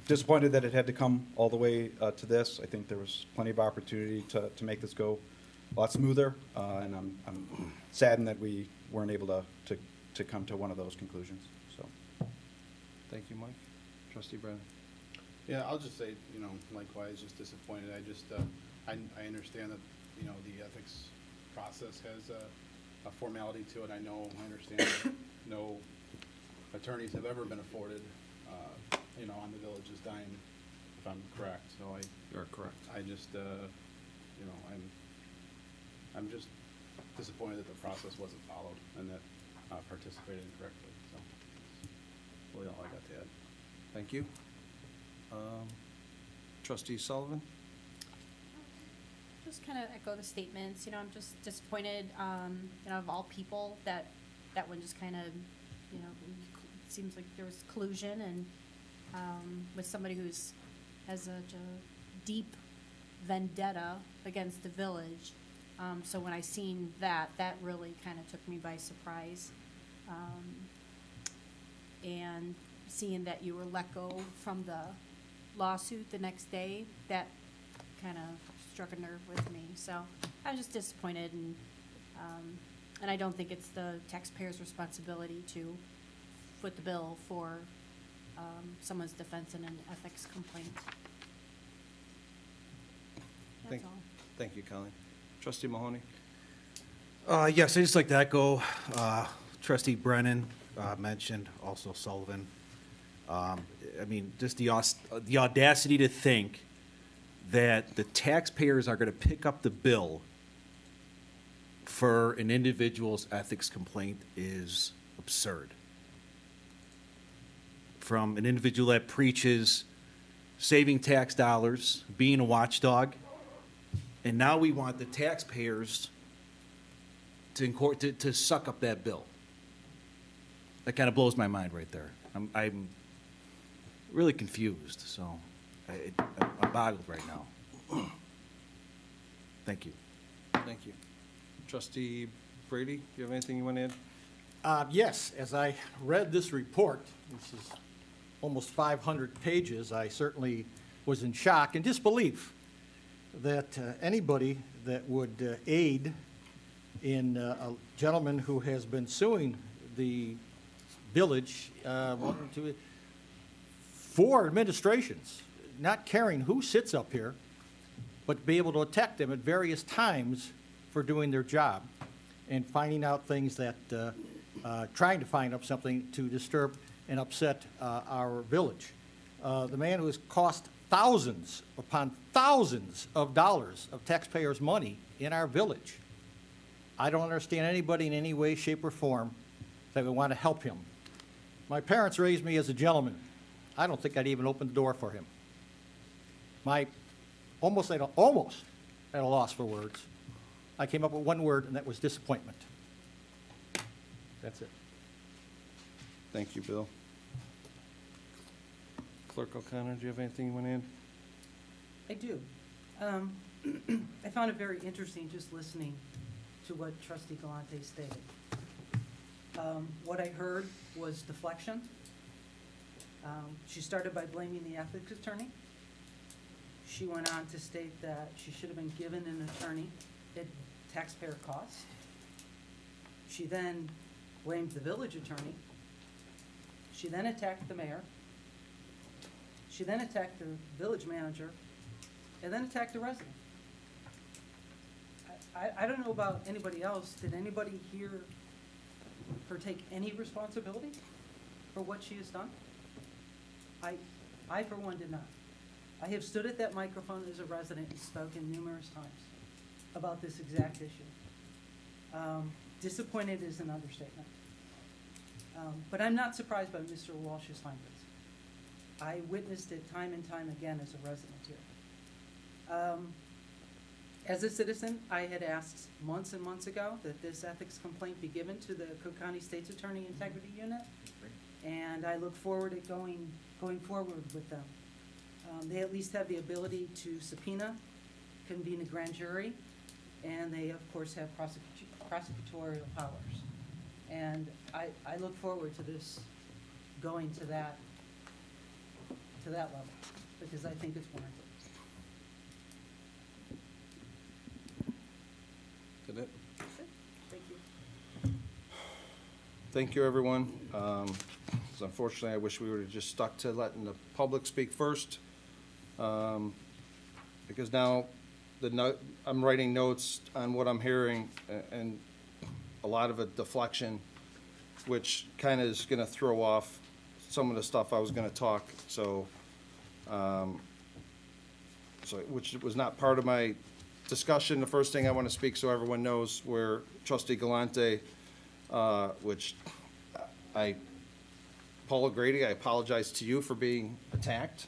disappointed that it had to come all the way to this. I think there was plenty of opportunity to make this go a lot smoother, and I'm saddened that we weren't able to come to one of those conclusions, so. Thank you, Mike. Trustee Brennan. Yeah, I'll just say, likewise, just disappointed. I just, I understand that, the ethics process has a formality to it. I understand that no attorneys have ever been afforded, on the village's dime, if I'm correct. So You're correct. I just, I'm just disappointed that the process wasn't followed and that participated incorrectly. So that's really all I got to add. Thank you. Trustee Sullivan? Just kind of echo the statements. I'm just disappointed, of all people that one just kind of, it seems like there was collusion and with somebody has such a deep vendetta against the village. So when I seen that really kind of took me by surprise. And seeing that you were let go from the lawsuit the next day, that kind of struck a nerve with me. So I was just disappointed, and I don't think it's the taxpayer's responsibility to foot the bill for someone's defense in an ethics complaint. That's all. Thank you, Colleen. Trustee Mahoney? Yes, I'd just like to echo Trustee Brennan mentioned, also Sullivan. Just the audacity to think that the taxpayers are going to pick up the bill for an individual's ethics complaint is absurd. From an individual that preaches saving tax dollars, being a watchdog, and now we want the taxpayers to suck up that bill. That kind of blows my mind right there. I'm really confused, so I'm boggled right now. Thank you. Thank you. Trustee Brady, do you have anything you want to add? Yes, as I read this report, this is almost 500 pages, I certainly was in shock and disbelief that anybody that would aid in a gentleman who has been suing the village for administrations, not caring who sits up here, but be able to attack them at various times for doing their job and finding out things that, trying to find out something to disturb and upset our village. The man who has cost thousands upon thousands of dollars of taxpayers' money in our village. I don't understand anybody in any way, shape, or form that would want to help him. My parents raised me as a gentleman. I don't think I'd even open the door for him. Almost at a loss for words. I came up with one word, and that was disappointment. That's it. Thank you, Bill. Clerk O'Connor, do you have anything you want to add? I do. I found it very interesting just listening to what Trustee Galante stated. What I heard was deflection. She started by blaming the ethics attorney. She went on to state that she should have been given an attorney at taxpayer cost. She then blamed the village attorney. She then attacked the mayor. She then attacked the village manager, and then attacked the resident. I don't know about anybody else. Did anybody hear her take any responsibility for what she has done? I for one, did not. I have stood at that microphone as a resident and spoken numerous times about this exact issue. Disappointed is an understatement. But I'm not surprised by Mr. Walsh's findings. I witnessed it time and time again as a resident here. As a citizen, I had asked months and months ago that this ethics complaint be given to the Cook County State's Attorney Integrity Unit, and I look forward to going forward with them. They at least have the ability to subpoena, convene a grand jury, and they, of course, have prosecutorial powers. And I look forward to this going to that to that level, because I think it's warranted. Did it? Thank you. Thank you, everyone. 'Cause unfortunately, I wish we would have just stuck to letting the public speak first. Because now I'm writing notes on what I'm hearing and a lot of a deflection, which kind of is going to throw off some of the stuff I was going to talk. So, which was not part of my discussion. The first thing I want to speak so everyone knows where Trustee Galante, which Paula Grady, I apologize to you for being attacked.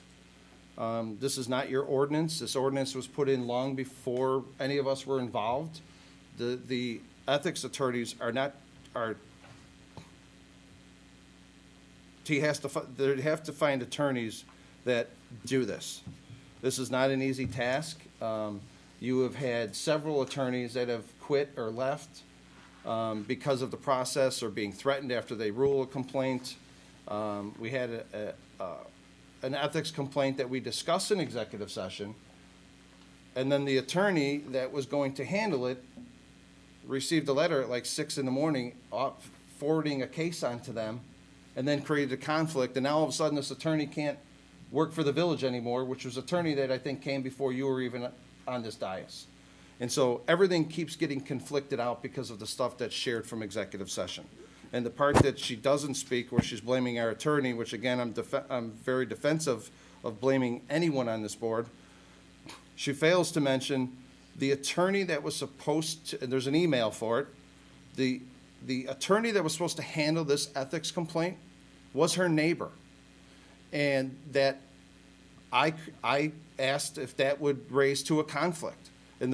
This is not your ordinance. This ordinance was put in long before any of us were involved. The ethics attorneys they have to find attorneys that do this. This is not an easy task. You have had several attorneys that have quit or left because of the process or being threatened after they rule a complaint. We had an ethics complaint that we discussed in executive session, and then the attorney that was going to handle it received a letter at like 6 a.m. Forwarding a case onto them, and then created a conflict, and now all of a sudden this attorney can't work for the village anymore, which was attorney that I think came before you were even on this dais. And so everything keeps getting conflicted out because of the stuff that's shared from executive session. And the part that she doesn't speak, where she's blaming our attorney, which again, I'm very defensive of blaming anyone on this board. She fails to mention the attorney that was supposed to, and there's an email for it, the attorney that was supposed to handle this ethics complaint was her neighbor. And that I asked if that would raise to a conflict. And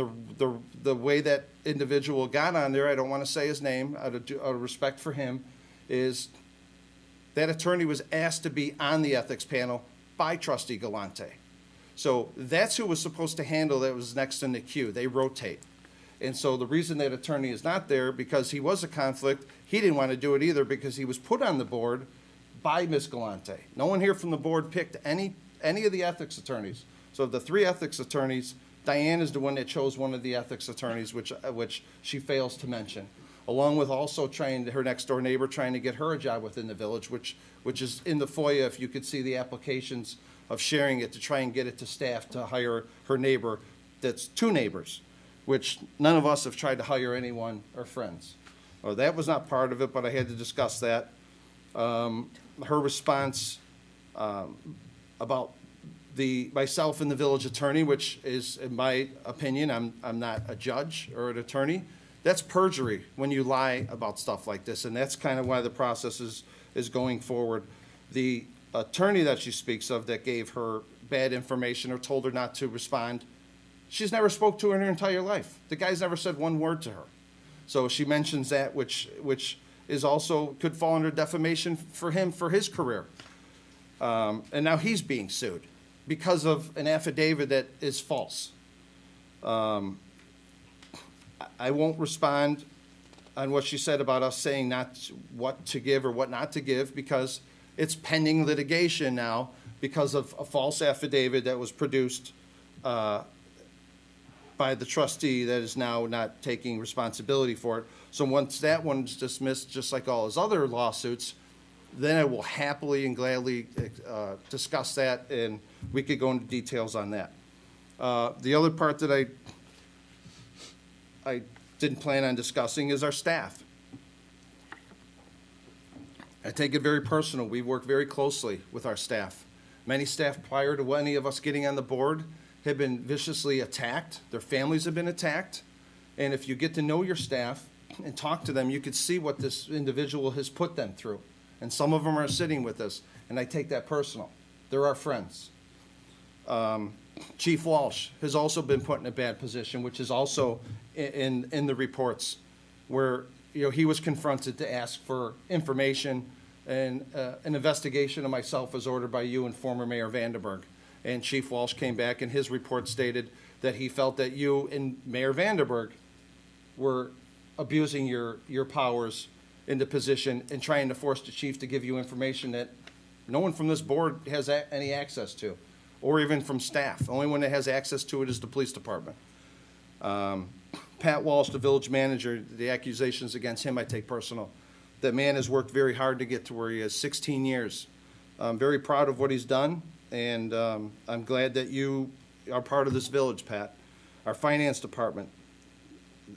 the way that individual got on there, I don't want to say his name, out of respect for him, is that attorney was asked to be on the ethics panel by Trustee Galante. So that's who was supposed to handle that was next in the queue. They rotate. And so the reason that attorney is not there, because he was a conflict, he didn't want to do it either because he was put on the board by Ms. Galante. No one here from the board picked any of the ethics attorneys. So of the 3 ethics attorneys, Diane is the one that chose one of the ethics attorneys, which she fails to mention, along with also her next door neighbor trying to get her a job within the village, which is in the FOIA, if you could see the applications of sharing it to try and get it to staff to hire her neighbor. That's 2 neighbors, which none of us have tried to hire anyone or friends. That was not part of it, but I had to discuss that. Her response about myself and the village attorney, which is, in my opinion, I'm not a judge or an attorney. That's perjury when you lie about stuff like this, and that's kind of why the process is going forward. The attorney that she speaks of that gave her bad information or told her not to respond, she's never spoke to her in her entire life. The guy's never said one word to her. So she mentions that, which is also could fall under defamation for him for his career. And now he's being sued because of an affidavit that is false. I won't respond on what she said about us saying not what to give or what not to give, because it's pending litigation now because of a false affidavit that was produced by the trustee that is now not taking responsibility for it. So once that one's dismissed, just like all his other lawsuits, then I will happily and gladly discuss that, and we could go into details on that. The other part that I didn't plan on discussing is our staff. I take it very personal. We work very closely with our staff. Many staff prior to any of us getting on the board have been viciously attacked. Their families have been attacked. And if you get to know your staff and talk to them, you could see what this individual has put them through. And some of them are sitting with us, and I take that personal. They're our friends. Chief Walsh has also been put in a bad position, which is also in the reports, where he was confronted to ask for information, and an investigation of myself was ordered by you and former Mayor Vandenberg. And Chief Walsh came back, and his report stated that he felt that you and Mayor Vandenberg were abusing your powers in the position and trying to force the chief to give you information that no one from this board has any access to, or even from staff. The only one that has access to it is the police department. Pat Walsh, the village manager, the accusations against him I take personal. That man has worked very hard to get to where he is, 16 years. I'm very proud of what he's done, and I'm glad that you are part of this village, Pat. Our finance department,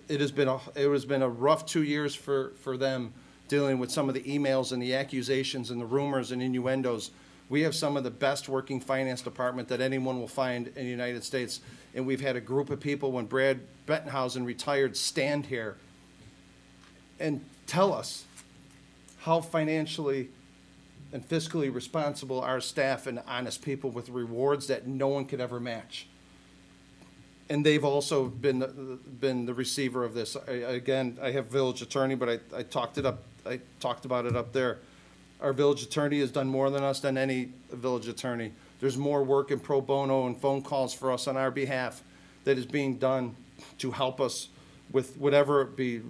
it has been a rough 2 years for them dealing with some of the emails and the accusations and the rumors and innuendos. We have some of the best working finance department that anyone will find in the United States. And we've had a group of people, when Brad Bettenhausen retired, stand here and tell us how financially and fiscally responsible our staff and honest people with rewards that no one could ever match. And they've also been the receiver of this. Again, I have village attorney, but I talked about it up there. Our village attorney has done more than us than any village attorney. There's more work in pro bono and phone calls for us on our behalf that is being done to help us with whatever it be,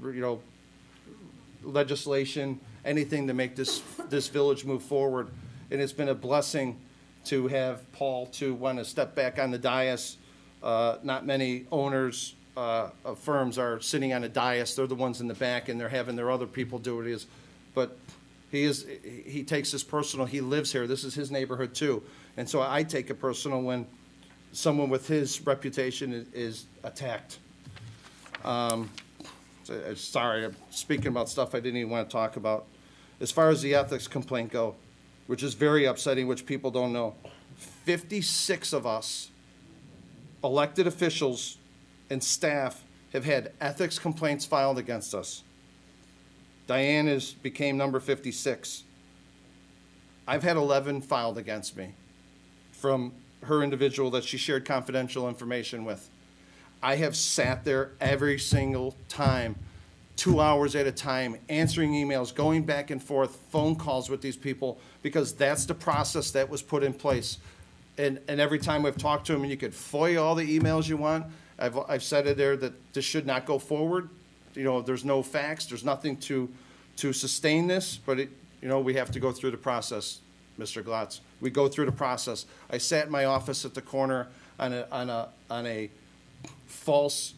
legislation, anything to make this village move forward. And it's been a blessing to have Paul to want to step back on the dais. Not many owners of firms are sitting on a dais. They're the ones in the back, and they're having their other people do it. But he takes this personal. He lives here. This is his neighborhood too. And so I take it personal when someone with his reputation is attacked. Sorry, I'm speaking about stuff I didn't even want to talk about. As far as the ethics complaint go, which is very upsetting, which people don't know, 56 of us, elected officials and staff, have had ethics complaints filed against us. Diane became number 56. I've had 11 filed against me from her individual that she shared confidential information with. I have sat there every single time, 2 hours at a time, answering emails, going back and forth, phone calls with these people, because that's the process that was put in place. And every time I've talked to them, and you could FOIA all the emails you want, I've said it there that this should not go forward. There's no facts, there's nothing to sustain this, but we have to go through the process, Mr. Glotz. We go through the process. I sat in my office at the corner on a false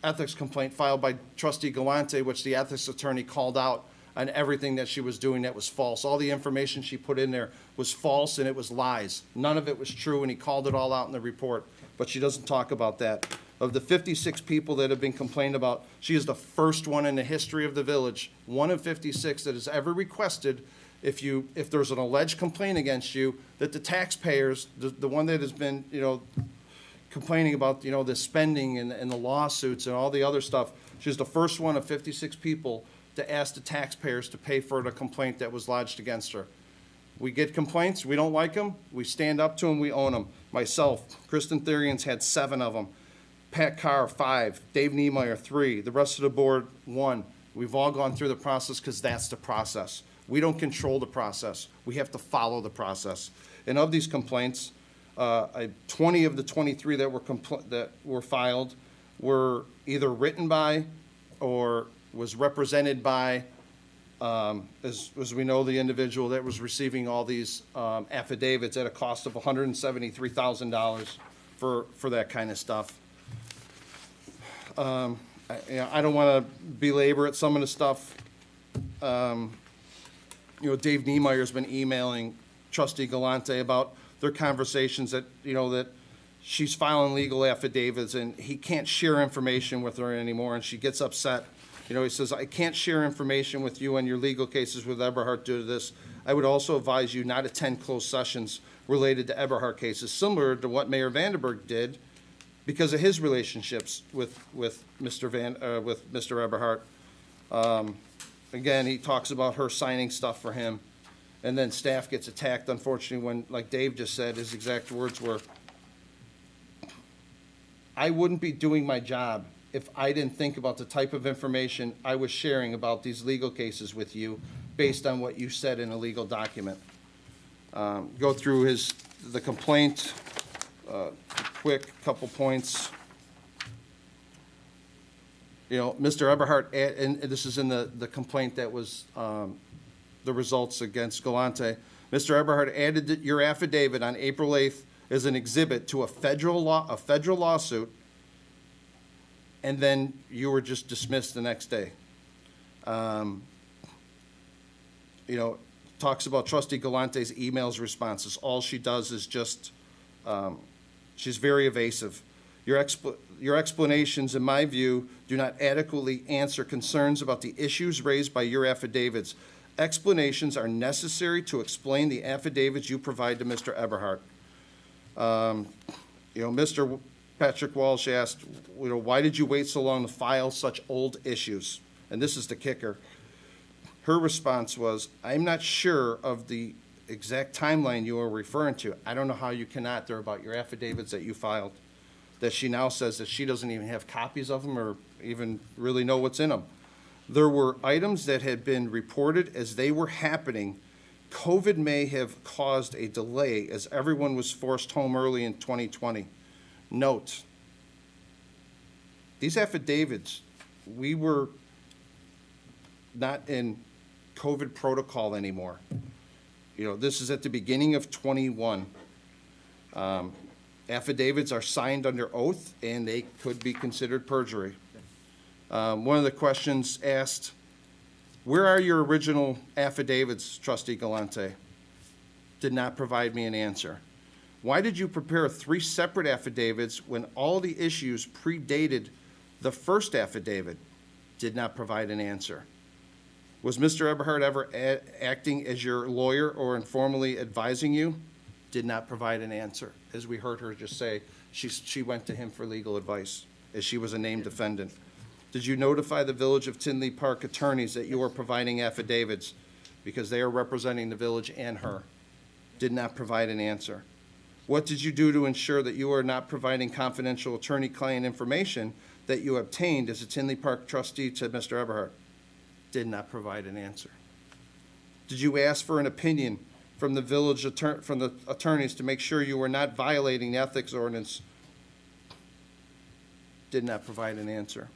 ethics complaint filed by Trustee Galante, which the ethics attorney called out on everything that she was doing that was false. All the information she put in there was false, and it was lies. None of it was true, and he called it all out in the report. But she doesn't talk about that. Of the 56 people that have been complained about, she is the first one in the history of the village, one of 56, that has ever requested, if there's an alleged complaint against you, that the taxpayers, the one that has been, complaining about, the spending and the lawsuits and all the other stuff, she's the first one of 56 people to ask the taxpayers to pay for the complaint that was lodged against her. We get complaints, we don't like them, we stand up to them, we own them. Myself, Kristen Therian's had 7 of them. Pat Carr, 5. Dave Niemeyer, 3. The rest of the board, 1. We've all gone through the process because that's the process. We don't control the process. We have to follow the process. And of these complaints, 20 of the 23 that were filed were either written by or was represented by, as we know, the individual that was receiving all these affidavits at a cost of $173,000 for that kind of stuff. I don't want to belabor it, some of the stuff. Dave Niemeyer's been emailing Trustee Galante about their conversations that she's filing legal affidavits and he can't share information with her anymore, and she gets upset. He says, I can't share information with you on your legal cases with Eberhard due to this. I would also advise you not attend closed sessions related to Eberhard cases, similar to what Mayor Vandenberg did because of his relationships with Mr. Eberhard. Again, he talks about her signing stuff for him, and then staff gets attacked, unfortunately, when, like Dave just said, his exact words were, I wouldn't be doing my job if I didn't think about the type of information I was sharing about these legal cases with you based on what you said in a legal document. Go through the complaint, quick couple points. Mr. Eberhard, and this is in the complaint that was the results against Galante. Mr. Eberhard added your affidavit on April 8th as an exhibit to a federal lawsuit, and then you were just dismissed the next day. Talks about Trustee Galante's emails responses. All she does is just, she's very evasive. Your explanations, in my view, do not adequately answer concerns about the issues raised by your affidavits. Explanations are necessary to explain the affidavits you provide to Mr. Eberhard. Mr. Patrick Walsh asked, why did you wait so long to file such old issues? And this is the kicker. Her response was, I'm not sure of the exact timeline you are referring to. I don't know how you cannot. They're about your affidavits that you filed, that she now says that she doesn't even have copies of them or even really know what's in them. There were items that had been reported as they were happening. COVID may have caused a delay as everyone was forced home early in 2020. Note, these affidavits, we were not in COVID protocol anymore. This is at the beginning of 21. Affidavits are signed under oath, and they could be considered perjury. One of the questions asked, where are your original affidavits, Trustee Galante? Did not provide me an answer. Why did you prepare 3 separate affidavits when all the issues predated the first affidavit? Did not provide an answer. Was Mr. Eberhard ever acting as your lawyer or informally advising you? Did not provide an answer. As we heard her just say, she went to him for legal advice, as she was a named defendant. Did you notify the Village of Tinley Park attorneys that you were providing affidavits because they are representing the village and her? Did not provide an answer. What did you do to ensure that you are not providing confidential attorney-client information that you obtained as a Tinley Park trustee to Mr. Eberhard? Did not provide an answer. Did you ask for an opinion from the village from the attorneys to make sure you were not violating the ethics ordinance? Did not provide an answer.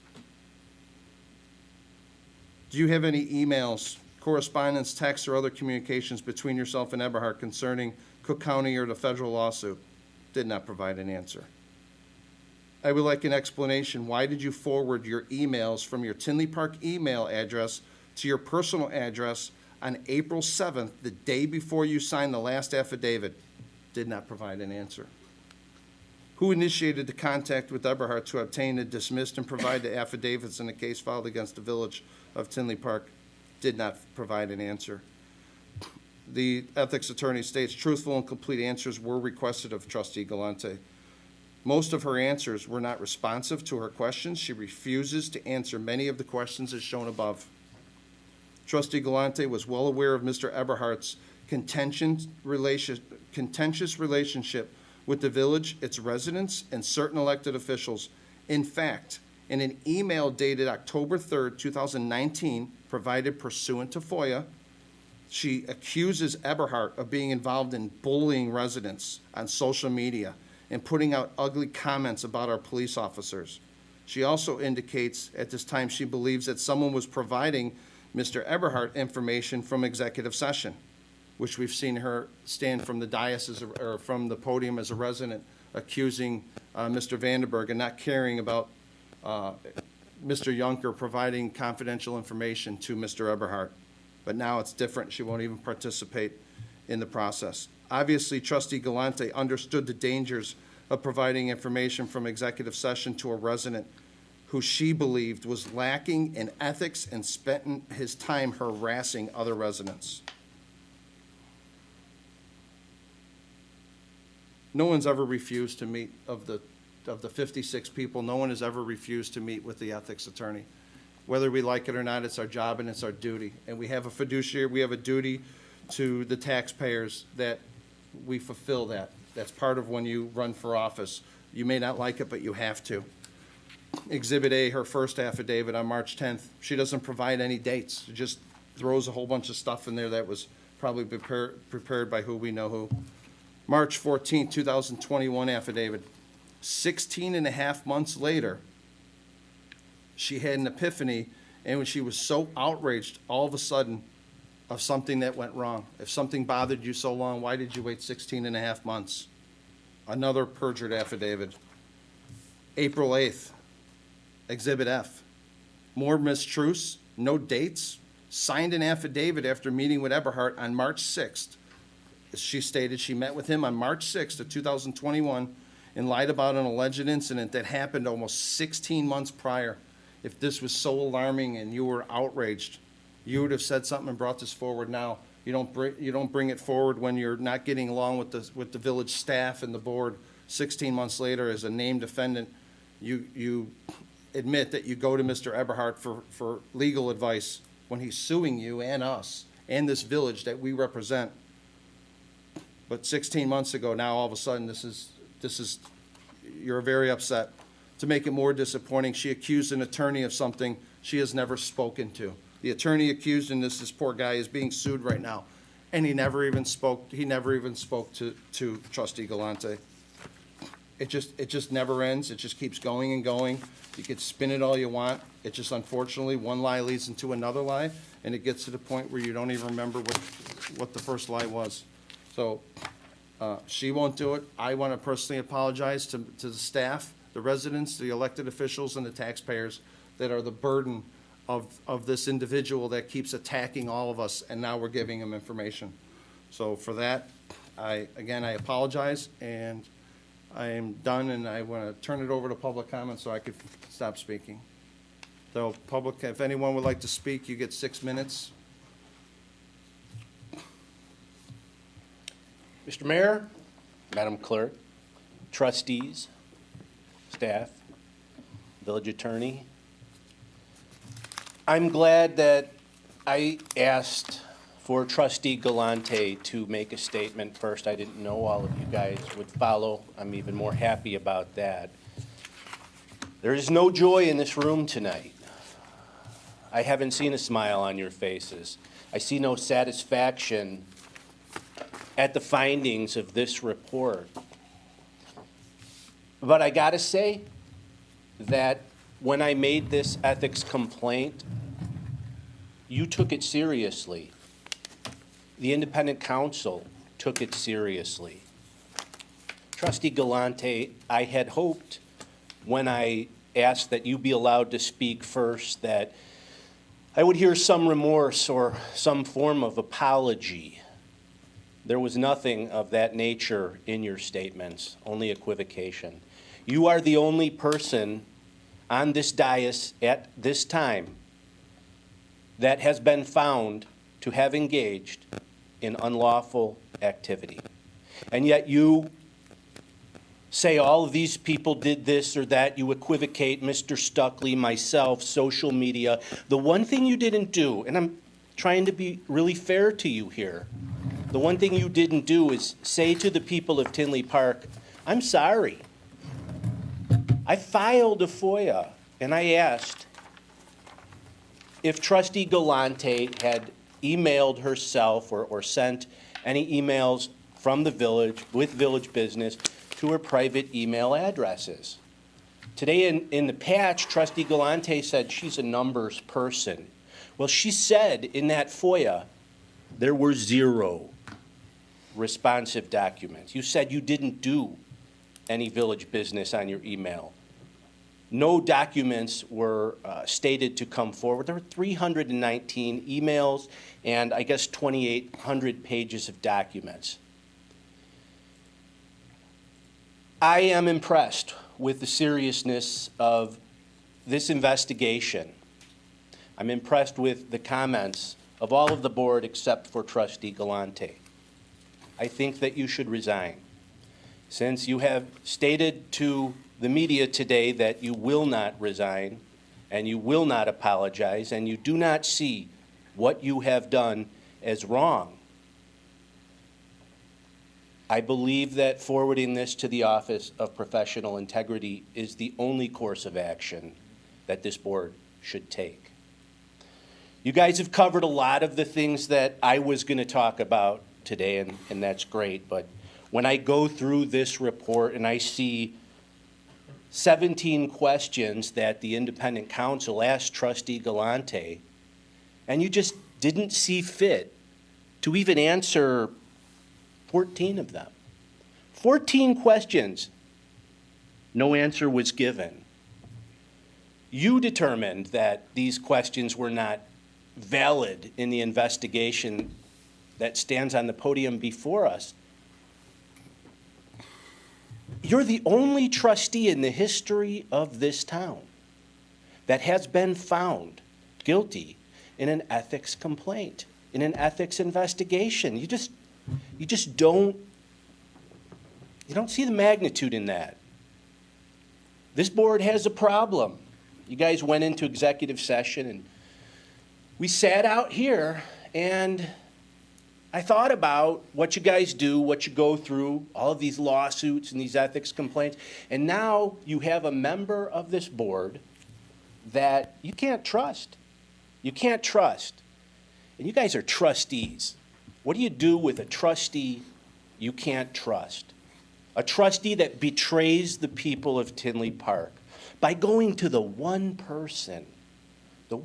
Do you have any emails, correspondence, texts, or other communications between yourself and Eberhard concerning Cook County or the federal lawsuit? Did not provide an answer. I would like an explanation. Why did you forward your emails from your Tinley Park email address to your personal address on April 7th, the day before you signed the last affidavit? Did not provide an answer. Who initiated the contact with Eberhard to obtain the dismissed and provide the affidavits in the case filed against the Village of Tinley Park? Did not provide an answer. The ethics attorney states truthful and complete answers were requested of Trustee Galante. Most of her answers were not responsive to her questions. She refuses to answer many of the questions as shown above. Trustee Galante was well aware of Mr. Eberhardt's contentious relationship with the village, its residents, and certain elected officials. In fact, in an email dated October 3rd, 2019, provided pursuant to FOIA, she accuses Eberhardt of being involved in bullying residents on social media and putting out ugly comments about our police officers. She also indicates at this time she believes that someone was providing Mr. Eberhardt information from executive session, which we've seen her stand from the dais or from the podium as a resident accusing Mr. Vandenberg and not caring about Mr. Juncker providing confidential information to Mr. Eberhardt. But now it's different. She won't even participate in the process. Obviously, Trustee Galante understood the dangers of providing information from executive session to a resident who she believed was lacking in ethics and spent his time harassing other residents. No one's ever refused to meet of the 56 people. No one has ever refused to meet with the ethics attorney. Whether we like it or not, it's our job and it's our duty. And we have a fiduciary, we have a duty to the taxpayers that we fulfill that. That's part of when you run for office. You may not like it, but you have to. Exhibit A, her first affidavit on March 10th, she doesn't provide any dates. She just throws a whole bunch of stuff in there that was probably prepared by who we know who. March 14th, 2021 affidavit. 16 and a half months later, she had an epiphany, and when she was so outraged, all of a sudden, of something that went wrong. If something bothered you so long, why did you wait 16 and a half months? Another perjured affidavit. April 8th, Exhibit F. More mistruths, no dates, signed an affidavit after meeting with Eberhart on March 6th. She stated she met with him on March 6th of 2021 and lied about an alleged incident that happened almost 16 months prior. If this was so alarming and you were outraged, you would have said something and brought this forward now. You don't bring it forward when you're not getting along with the village staff and the board. 16 months later, as a named defendant, you admit that you go to Mr. Eberhart for legal advice when he's suing you and us and this village that we represent. But 16 months ago, now all of a sudden, this is, you're very upset. To make it more disappointing, she accused an attorney of something she has never spoken to. The attorney accused in this poor guy is being sued right now, and he never even spoke to Trustee Galante. It just never ends. It just keeps going and going. You could spin it all you want. It just, unfortunately, one lie leads into another lie, and it gets to the point where you don't even remember what the first lie was. So she won't do it. I want to personally apologize to the staff, the residents, the elected officials, and the taxpayers that are the burden of this individual that keeps attacking all of us, and now we're giving him information. So for that, I apologize, and I am done, and I want to turn it over to public comment so I could stop speaking. So public, if anyone would like to speak, you get 6 minutes. Mr. Mayor, Madam Clerk, trustees, staff, village attorney, I'm glad that I asked for Trustee Galante to make a statement first. I didn't know all of you guys would follow. I'm even more happy about that. There is no joy in this room tonight. I haven't seen a smile on your faces. I see no satisfaction at the findings of this report. But I gotta say that when I made this ethics complaint, you took it seriously. The independent counsel took it seriously. Trustee Galante, I had hoped when I asked that you be allowed to speak first that I would hear some remorse or some form of apology. There was nothing of that nature in your statements, only equivocation. You are the only person on this dais at this time that has been found to have engaged in unlawful activity. And yet you say all of these people did this or that. You equivocate Mr. Stuckley, myself, social media. The one thing you didn't do, and I'm trying to be really fair to you here, the one thing you didn't do is say to the people of Tinley Park, I'm sorry. I filed a FOIA and I asked if Trustee Galante had emailed herself or sent any emails from the village with village business to her private email addresses. Today in the patch, Trustee Galante said she's a numbers person. Well, she said in that FOIA there were 0 responsive documents. You said you didn't do any village business on your email. No documents were stated to come forward. There were 319 emails and I guess 2,800 pages of documents. I am impressed with the seriousness of this investigation. I'm impressed with the comments of all of the board except for Trustee Galante. I think that you should resign. Since you have stated to the media today that you will not resign and you will not apologize and you do not see what you have done as wrong, I believe that forwarding this to the Office of Professional Integrity is the only course of action that this board should take. You guys have covered a lot of the things that I was going to talk about today, and that's great, but when I go through this report and I see 17 questions that the independent counsel asked Trustee Galante, and you just didn't see fit to even answer 14 of them. 14 questions, no answer was given. You determined that these questions were not valid in the investigation that stands on the podium before us. You're the only trustee in the history of this town that has been found guilty in an ethics complaint, in an ethics investigation. You just don't see the magnitude in that. This board has a problem. You guys went into executive session and we sat out here and I thought about what you guys do, what you go through, all of these lawsuits and these ethics complaints, and now you have a member of this board that you can't trust. You can't trust. And you guys are trustees. What do you do with a trustee you can't trust? A trustee that betrays the people of Tinley Park by going to the one person who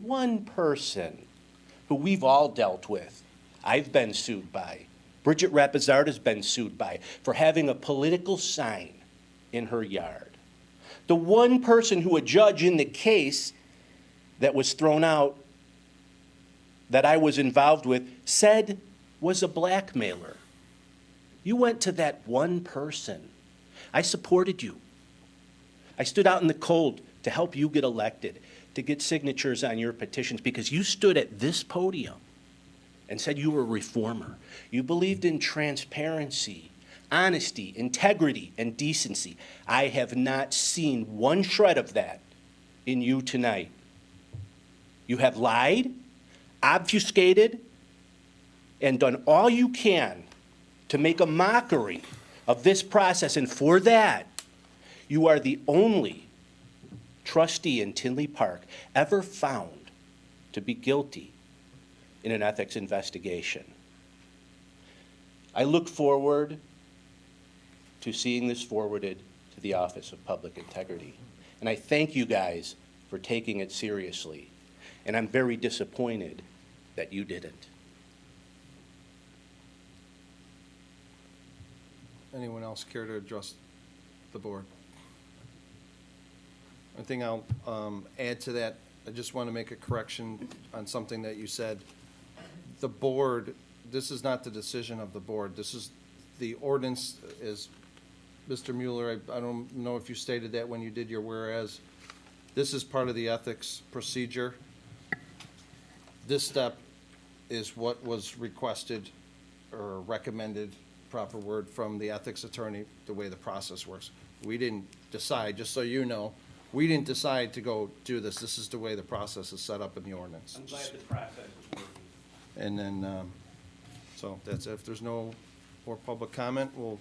we've all dealt with. I've been sued by. Bridget Rapizard has been sued by for having a political sign in her yard. The one person who a judge in the case that was thrown out that I was involved with said was a blackmailer. You went to that one person. I supported you. I stood out in the cold to help you get elected, to get signatures on your petitions, because you stood at this podium and said you were a reformer. You believed in transparency, honesty, integrity, and decency. I have not seen one shred of that in you tonight. You have lied, obfuscated, and done all you can to make a mockery of this process, and for that, you are the only trustee in Tinley Park ever found to be guilty in an ethics investigation. I look forward to seeing this forwarded to the Office of Public Integrity, and I thank you guys for taking it seriously, and I'm very disappointed that you didn't. Anyone else care to address the board? I think I'll add to that. I just want to make a correction on something that you said. The board, this is not the decision of the board. This is the ordinance, is, Mr. Mueller, I don't know if you stated that when you did your whereas. This is part of the ethics procedure. This step is what was requested or recommended, proper word, from the ethics attorney, the way the process works. We didn't decide, just so you know, we didn't decide to go do this. This is the way the process is set up in the ordinance. I'm glad the process is working. And then, so that's it. If there's no more public comment, we'll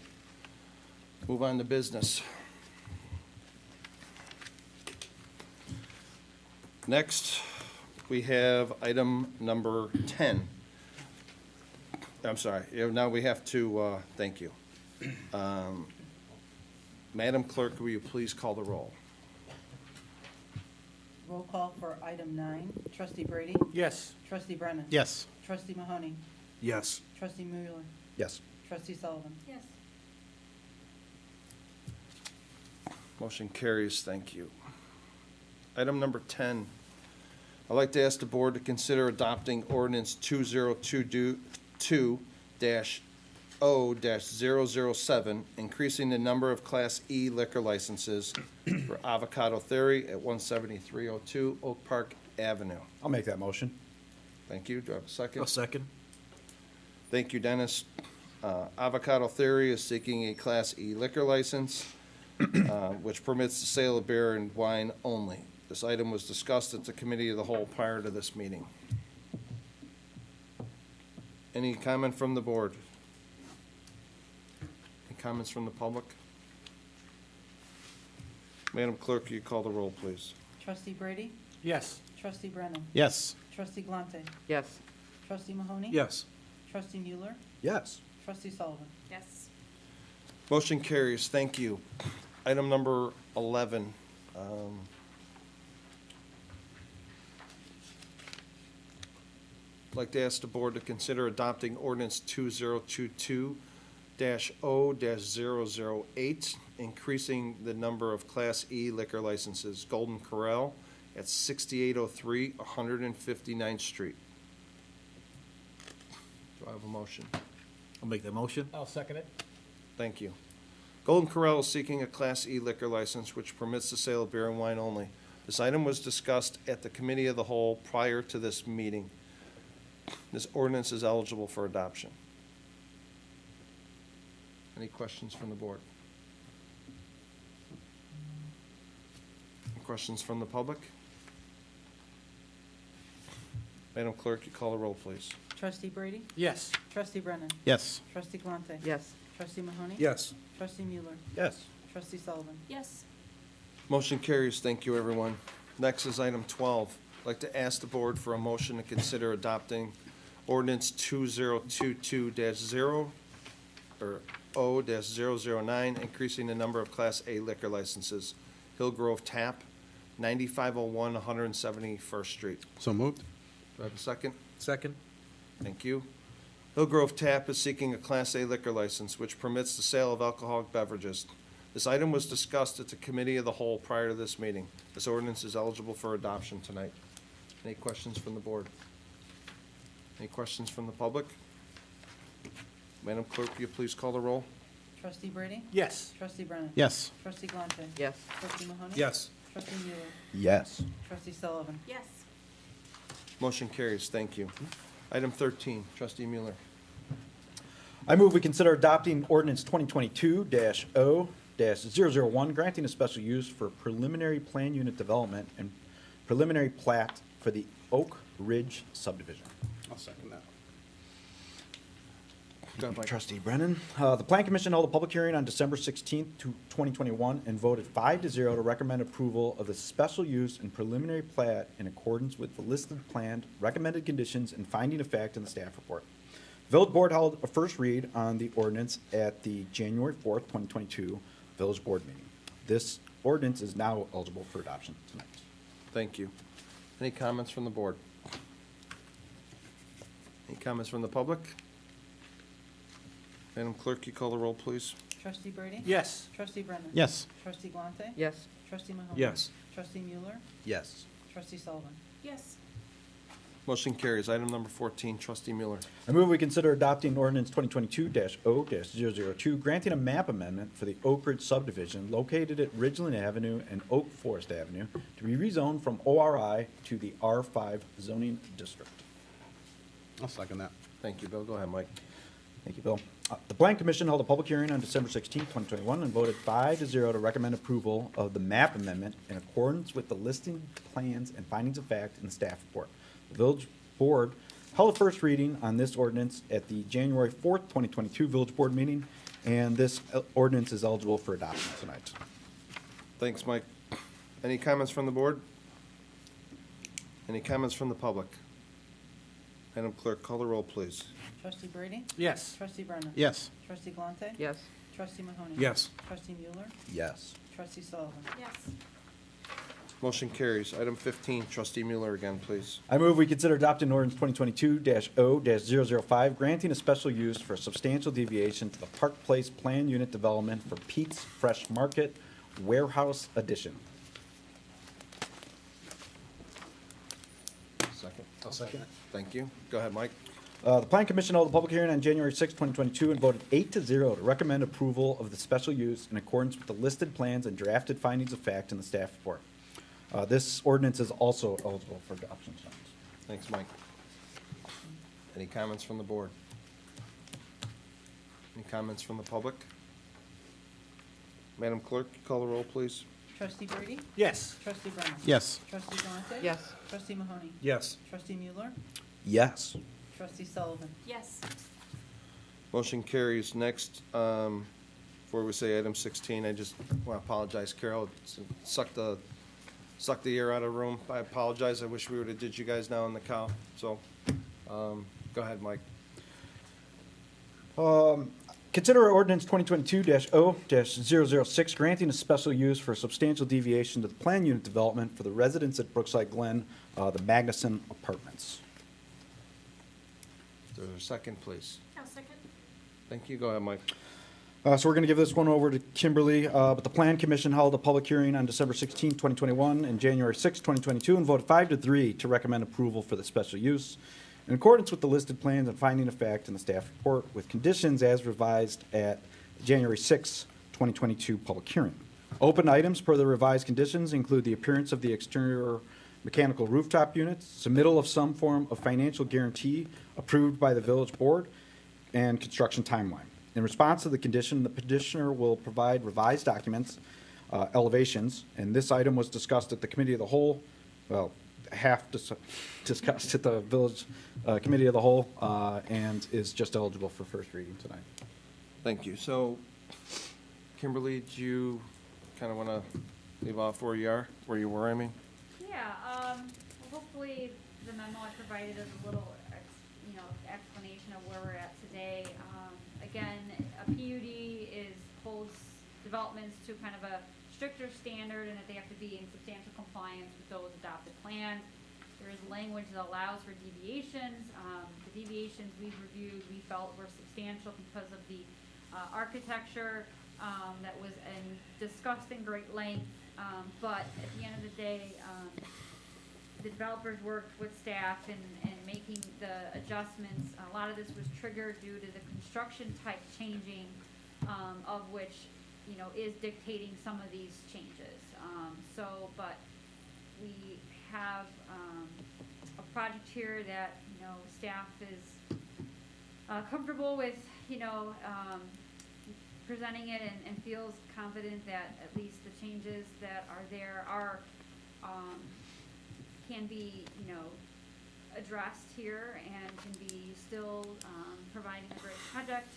move on to business. Next, we have item number 10. I'm sorry, now we have to, thank you. Madam Clerk, will you please call the roll? Roll call for item 9. Trustee Brady? Yes. Trustee Brennan? Yes. Trustee Mahoney? Yes. Trustee Mueller? Yes. Trustee Sullivan? Yes. Motion carries, thank you. Item number 10, I'd like to ask the board to consider adopting ordinance 2022-0-007, increasing the number of Class E liquor licenses for Avocado Theory at 17302 Oak Park Avenue. I'll make that motion. Thank you. Do I have a second? I'll second. Thank you, Dennis. Avocado Theory is seeking a Class E liquor license, which permits the sale of beer and wine only. This item was discussed at the committee of the whole prior to this meeting. Any comment from the board? Any comments from the public? Madam Clerk, will you call the roll, please? Trustee Brady? Yes. Trustee Brennan? Yes. Trustee Galante? Yes. Trustee Mahoney? Yes. Trustee Mueller? Yes. Trustee Sullivan? Yes. Motion carries. Thank you. Item number 11. I'd like to ask the board to consider adopting ordinance 2022-0-008, increasing the number of Class E liquor licenses, Golden Corral at 6803 159th Street. Do I have a motion? I'll make that motion. I'll second it. Thank you. Golden Corral is seeking a Class E liquor license which permits the sale of beer and wine only. This item was discussed at the Committee of the Whole prior to this meeting. This ordinance is eligible for adoption. Any questions from the board? Any questions from the public? Madam Clerk, you call the roll, please. Trustee Brady? Yes. Trustee Brennan? Yes. Trustee Galante? Yes. Trustee Mahoney? Yes. Trustee Mueller? Yes. Trustee Sullivan? Yes. Motion carries. Thank you, everyone. Next is item 12. I'd like to ask the board for a motion to consider adopting ordinance 2022-0 or O-009, increasing the number of Class A liquor licenses. Hillgrove Tap, 9501 171st Street. So moved. Do I have a second? Second. Thank you. Hillgrove Tap is seeking a Class A liquor license which permits the sale of alcoholic beverages. This item was discussed at the Committee of the Whole prior to this meeting. This ordinance is eligible for adoption tonight. Any questions from the board? Any questions from the public? Madam Clerk, will you please call the roll? Trustee Brady? Yes. Trustee Brennan? Yes. Trustee Galante? Yes. Trustee Mahoney? Yes. Trustee Mueller? Yes. Trustee Sullivan? Yes. Motion carries. Thank you. Item 13, Trustee Mueller. I move we consider adopting ordinance 2022-0-001, granting a special use for preliminary plan unit development and preliminary plat for the Oak Ridge subdivision. I'll second that. Go ahead, Mike. Trustee Brennan. The Plan Commission held a public hearing on December 16th, 2021, and voted 5-0 to recommend approval of the special use and preliminary plat in accordance with the listed planned recommended conditions and finding of fact in the staff report. Village Board held a first read on the ordinance at the January 4th, 2022 Village Board meeting. This ordinance is now eligible for adoption tonight. Thank you. Any comments from the board? Any comments from the public? Madam Clerk, you call the roll, please. Trustee Brady? Yes. Trustee Brennan? Yes. Trustee Galante? Yes. Trustee Mahoney? Yes. Trustee Mueller? Yes. Trustee Sullivan? Yes. Motion carries. Item number 14, Trustee Mueller. I move we consider adopting ordinance 2022-0-002, granting a map amendment for the Oak Ridge subdivision located at Ridgeland Avenue and Oak Forest Avenue to be rezoned from ORI to the R5 zoning district. I'll second that. Thank you, Bill. Go ahead, Mike. Thank you, Bill. The Plan Commission held a public hearing on December 16, 2021, and voted 5-0 to recommend approval of the map amendment in accordance with the listing plans and findings of fact in the staff report. The Village Board held a first reading on this ordinance at the January 4th, 2022 Village Board meeting, and this ordinance is eligible for adoption tonight. Thanks, Mike. Any comments from the board? Any comments from the public? Madam Clerk, call the roll, please. Trustee Brady? Yes. Trustee Brennan? Yes. Trustee Galante? Yes. Trustee Mahoney? Yes. Trustee Mueller? Yes. Trustee Sullivan? Yes. Motion carries. Item 15, Trustee Mueller again, please. I move we consider adopting ordinance 2022-0-005, granting a special use for a substantial deviation to the Park Place Plan Unit Development for Pete's Fresh Market Warehouse Addition. Second. I'll second it. Thank you. Go ahead, Mike. The Plan Commission held a public hearing on January 6, 2022, and voted 8-0 to recommend approval of the special use in accordance with the listed plans and drafted findings of fact in the staff report. This ordinance is also eligible for adoption tonight. Thanks, Mike. Any comments from the board? Any comments from the public? Madam Clerk, call the roll, please. Trustee Brady? Yes. Trustee Brennan? Yes. Trustee Galante? Yes. Trustee Mahoney? Yes. Trustee Mueller? Yes. Trustee Sullivan? Yes. Motion carries. Next, before we say item 16, I just want to apologize, Carol. Sucked the air out of the room. I apologize. I wish we would have did you guys now on the cow. So, go ahead, Mike. Consider ordinance 2022-0-006, granting a special use for a substantial deviation to the plan unit development for the residents at Brookside Glen, the Magnuson Apartments. there a second, please? I'll second. Thank you. Go ahead, Mike. So we're going to give this one over to Kimberly, but the Plan Commission held a public hearing on December 16, 2021, and January 6, 2022, and voted 5-3 to recommend approval for the special use in accordance with the listed plans and finding of fact in the staff report, with conditions as revised at the January 6, 2022 public hearing. Open items per the revised conditions include the appearance of the exterior mechanical rooftop units, submittal of some form of financial guarantee approved by the village board, and construction timeline. In response to the condition, the petitioner will provide revised documents, elevations, and this item was discussed at the committee of the whole, well, discussed at the village committee of the whole, and is just eligible for first reading tonight. Thank you. So, Kimberly, do you kind of want to leave off where you were, I mean? Yeah, hopefully the memo I provided is a little, explanation of where we're at today. Again, a PUD holds developments to kind of a stricter standard and that they have to be in substantial compliance with those adopted plans. There is language that allows for deviations. The deviations we've reviewed, we felt were substantial because of the architecture that was discussed in great length. But at the end of the day, the developers worked with staff in making the adjustments. A lot of this was triggered due to the construction type changing, of which, is dictating some of these changes. But we have a project here that, staff is comfortable with, presenting it and feels confident that at least the changes that are there are can be, addressed here and can be still providing a great project.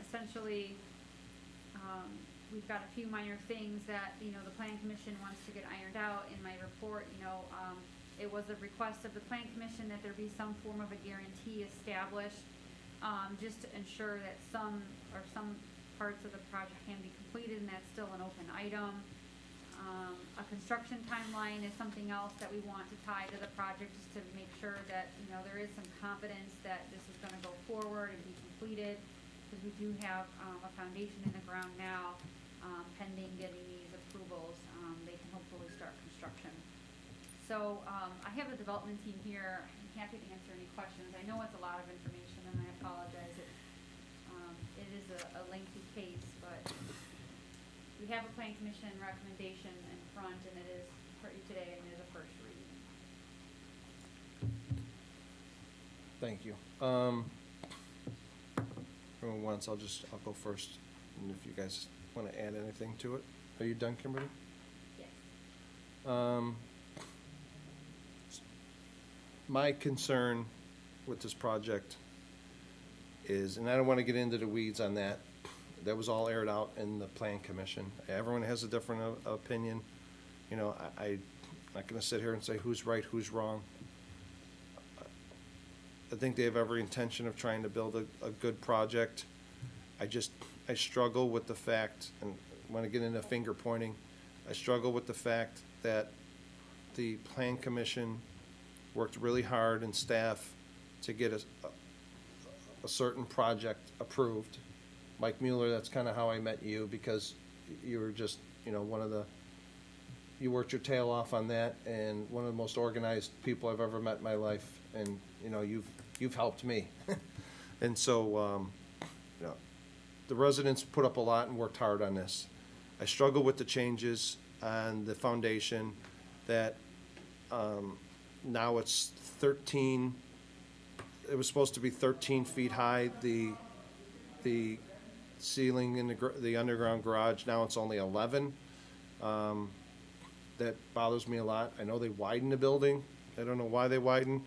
Essentially, we've got a few minor things that, the Plan Commission wants to get ironed out. In my report, it was a request of the Plan Commission that there be some form of a guarantee established, just to ensure that some parts of the project can be completed, and that's still an open item. A construction timeline is something else that we want to tie to the project, just to make sure that, there is some confidence that this is gonna go forward and be completed, because we do have, a foundation in the ground now, pending getting these approvals. They can hopefully start construction. So, I have the development team here. I'm happy to answer any questions. I know it's a lot of information, and I apologize. It is a lengthy case, but we have a Plan Commission recommendation in front, and it is for you today, and it is a first reading. Thank you. Everyone once, I'll go first, and if you guys want to add anything to it. Are you done, Kimberly? Yes. My concern with this project is, and I don't want to get into the weeds on that, that was all aired out in the Plan Commission. Everyone has a different opinion. I'm not going to sit here and say who's right, who's wrong. I think they have every intention of trying to build a good project. I struggle with the fact, and when I get into finger pointing, I struggle with the fact that the Plan Commission worked really hard and staff to get a certain project approved. Mike Mueller, that's kind of how I met you, because you were just, you worked your tail off on that, and one of the most organized people I've ever met in my life, and, you've helped me. And so, the residents put up a lot and worked hard on this. I struggle with the changes on the foundation that, now it's 13, it was supposed to be 13 feet high, the ceiling in the underground garage, now it's only 11. That bothers me a lot. I know they widened the building. I don't know why they widened.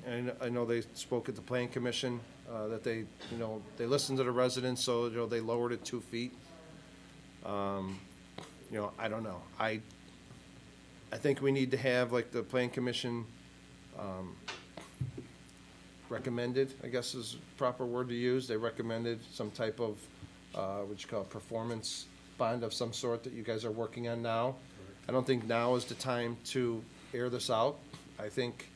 And I know they spoke at the Plan Commission, that they listened to the residents, so, they lowered it 2 feet. I don't know. I think we need to have, like the Plan Commission, recommended, I guess is the proper word to use. They recommended some type of, what you call performance bond of some sort that you guys are working on now. I don't think now is the time to air this out. I think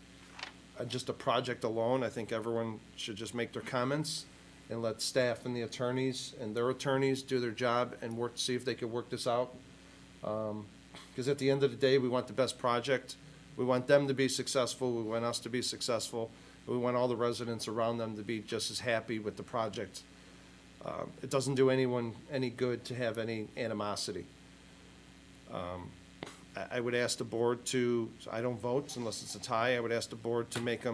just a project alone, I think everyone should just make their comments and let staff and the attorneys and their attorneys do their job and work, see if they can work this out. Because at the end of the day, we want the best project. We want them to be successful. We want us to be successful. We want all the residents around them to be just as happy with the project. It doesn't do anyone any good to have any animosity. I would ask the board to, I don't vote unless it's a tie, I would ask the board to make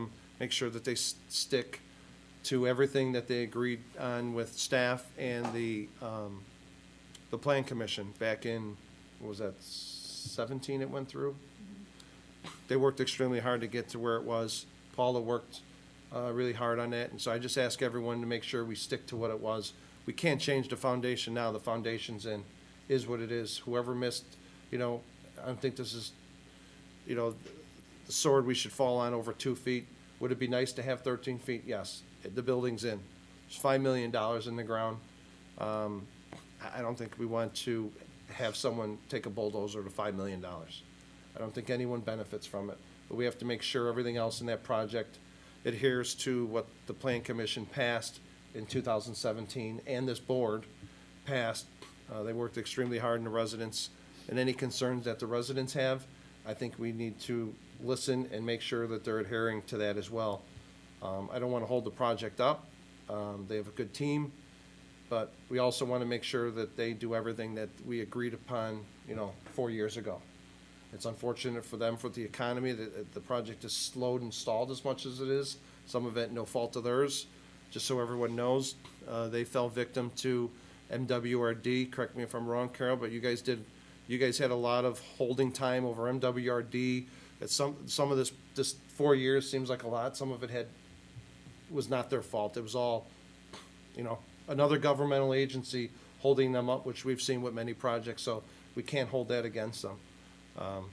sure that they stick to everything that they agreed on with staff and the plan commission back in, what was that, 17 it went through? They worked extremely hard to get to where it was. Paula worked really hard on that, and so I just ask everyone to make sure we stick to what it was. We can't change the foundation now. The foundation's in, is what it is. Whoever missed, I don't think this is, the sword we should fall on over 2 feet. Would it be nice to have 13 feet? Yes. The building's in. There's $5 million in the ground. I don't think we want to have someone take a bulldozer to $5 million. I don't think anyone benefits from it. But we have to make sure everything else in that project adheres to what the Plan Commission passed in 2017 and this board passed. They worked extremely hard in the residents. And any concerns that the residents have, I think we need to listen and make sure that they're adhering to that as well. I don't want to hold the project up. They have a good team, but we also want to make sure that they do everything that we agreed upon, 4 years ago. It's unfortunate for them, for the economy, that the project is slowed and stalled as much as it is. Some of it no fault of theirs. Just so everyone knows, they fell victim to MWRD. Correct me if I'm wrong, Carol, but you guys had a lot of holding time over MWRD. Some of this 4 years seems like a lot. Some of it was not their fault. It was all, another governmental agency holding them up, which we've seen with many projects, so we can't hold that against them.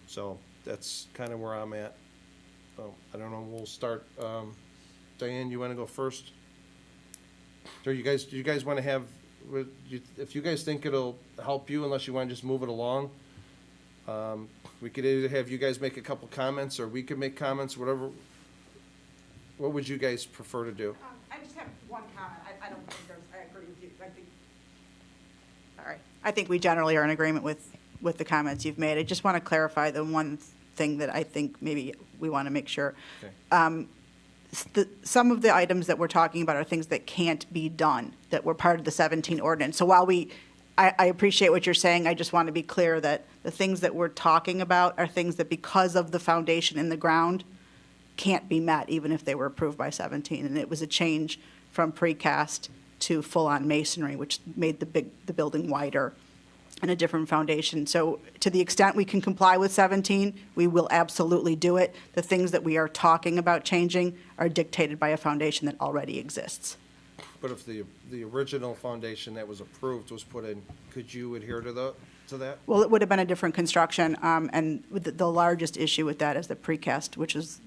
So that's kind of where I'm at. So I don't know, we'll start, Diane, you want to go first? Or do you guys want to have, if you guys think it'll help you, unless you want to just move it along, we could either have you guys make a couple comments, or we could make comments, whatever. What would you guys prefer to do? I just have one comment. I don't think I agree with you. All right. I think we generally are in agreement with the comments you've made. I just want to clarify the one thing that I think maybe we want to make sure. Okay. Some of the items that we're talking about are things that can't be done, that were part of the 17 ordinance. So while I appreciate what you're saying, I just want to be clear that the things that we're talking about are things that, because of the foundation in the ground, can't be met, even if they were approved by 17. And it was a change from precast to full-on masonry, which made the building wider and a different foundation. So to the extent we can comply with 17, we will absolutely do it. The things that we are talking about changing are dictated by a foundation that already exists. But if the original foundation that was approved was put in, could you adhere to that? Well, it would have been a different construction, and the largest issue with that is the precast, which is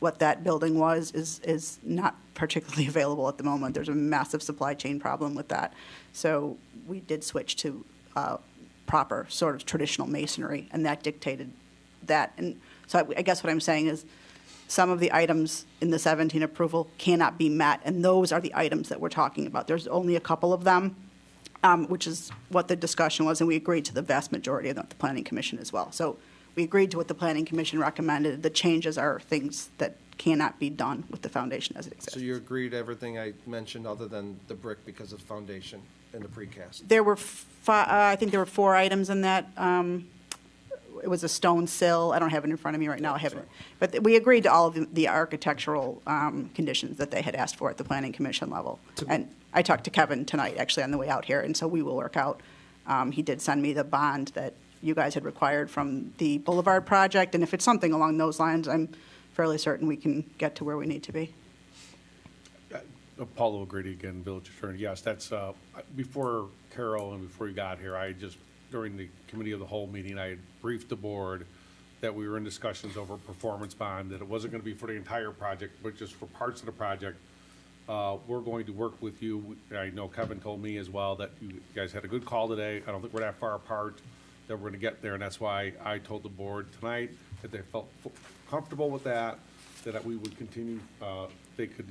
what that building was, is not particularly available at the moment. There's a massive supply chain problem with that. So we did switch to proper sort of traditional masonry, and that dictated that. And so I guess what I'm saying is some of the items in the 17 approval cannot be met, and those are the items that we're talking about. There's only a couple of them, which is what the discussion was, and we agreed to the vast majority of the Planning Commission as well. So we agreed to what the Planning Commission recommended. The changes are things that cannot be done with the foundation as it exists. So you agreed to everything I mentioned other than the brick because of the foundation and the precast? There were, I think there were 4 items in that. It was a stone sill. I don't have it in front of me right now. I haven't. But we agreed to all of the architectural conditions that they had asked for at the Planning Commission level. And I talked to Kevin tonight, actually, on the way out here, and so we will work out. He did send me the bond that you guys had required from the Boulevard project, and if it's something along those lines, I'm fairly certain we can get to where we need to be. Paulo O'Grady again, Village Attorney. Yes, that's, before Carol and before you got here, during the committee of the whole meeting, I had briefed the board that we were in discussions over performance bond, that it wasn't going to be for the entire project, but just for parts of the project. We're going to work with you. I know Kevin told me as well that you guys had a good call today. I don't think we're that far apart, that we're going to get there, and that's why I told the board tonight that they felt comfortable with that. that we would continue, they could,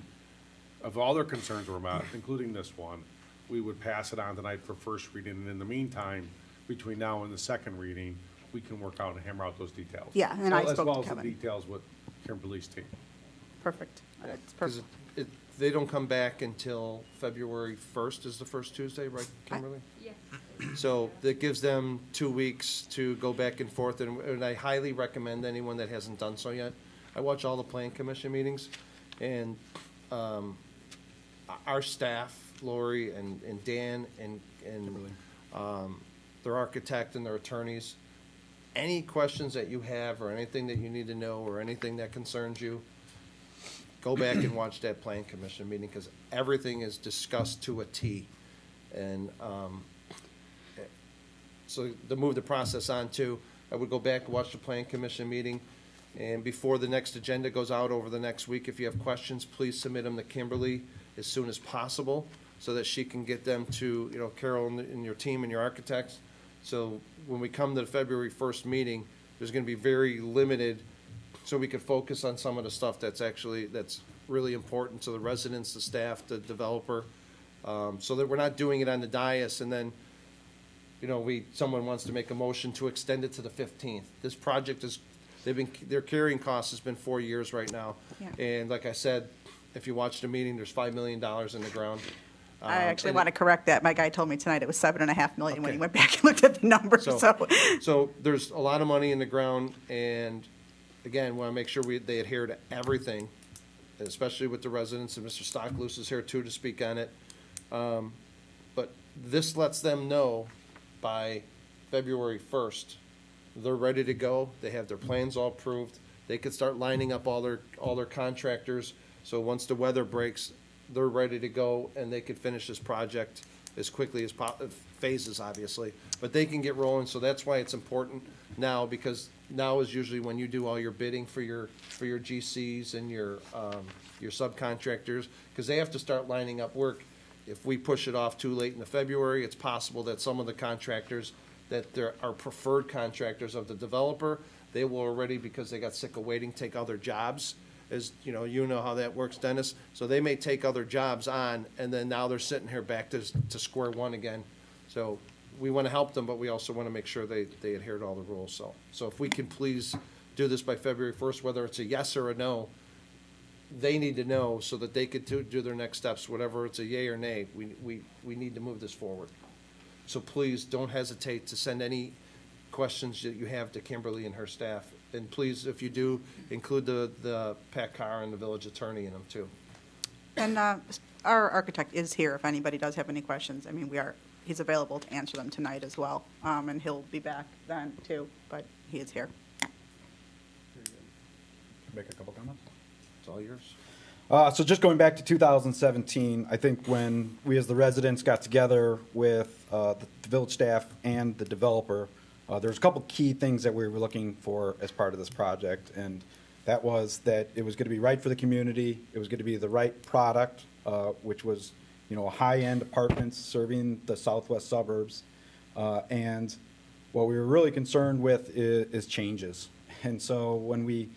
if all their concerns were met, including this one, we would pass it on tonight for first reading, and in the meantime, between now and the second reading, we can work out and hammer out those details. Yeah, and I As spoke well to as the Kevin. details with Kimberly's team. Perfect. It's 'Cause perfect. they don't come back until February 1st is the first Tuesday, right, Kimberly? Yeah. So that gives them 2 weeks to go back and forth, and I highly recommend anyone that hasn't done so yet. I watch all the Plan Commission meetings, and our staff, Lori and Dan and their architect and their attorneys, any questions that you have or anything that you need to know or anything that concerns you, go back and watch that Plan Commission meeting, because everything is discussed to a T. And so to move the process on to, I would go back and watch the Plan Commission meeting, and before the next agenda goes out over the next week, if you have questions, please submit them to Kimberly as soon as possible, so that she can get them to, you know, Carol and your team and your architects. So when we come to the February 1st meeting, there's gonna be very limited, so we could focus on some of the stuff that's really important to the residents, the staff, the developer, so that we're not doing it on the dais and then, you know, someone wants to make a motion to extend it to the 15th. This project their carrying cost has been 4 years right now. Yeah. And like I said, if you watch the meeting, there's $5 million in the ground. I actually and want to correct that. My guy told me tonight it was $7.5 million when Okay. he went back and looked at the numbers, so. So there's a lot of money in the ground, and again, want to make sure they adhere to everything, especially with the residents, and Mr. Stockloose is here too to speak on it. But this lets them know by February 1st, they're ready to go, they have their plans all approved, they could start lining up all their contractors, so once the weather breaks, they're ready to go, and they could finish this project as quickly as phases, obviously, but they can get rolling, so that's why it's important now, because now is usually when you do all your bidding for your GCs and your subcontractors, because they have to start lining up work. If we push it off too late in the February, it's possible that some of the contractors that are preferred contractors of the developer, they will already, because they got sick of waiting, take other jobs. As you know how that works, Dennis. So they may take other jobs on, and then now they're sitting here back to square one again. So we want to help them, but we also want to make sure they adhere to all the rules. So if we can please do this by February 1st, whether it's a yes or a no, they need to know so that they could do their next steps, whatever it's a yay or nay. We need to move this forward. So please don't hesitate to send any questions that you have to Kimberly and her staff. And please, if you do, include the Pat Carr and the village attorney in them too. And our architect is here if anybody does have any questions. I mean, he's available to answer them tonight as well, and he'll be back then too, but he is here. Make a couple comments? It's all yours. So just going back to 2017, I think when we as the residents got together with the village staff and the developer, there's a couple key things that we were looking for as part of this project, and that was that it was going to be right for the community, it was going to be the right product, which was, a high-end apartments serving the southwest suburbs, and what we were really concerned with is changes. And so when we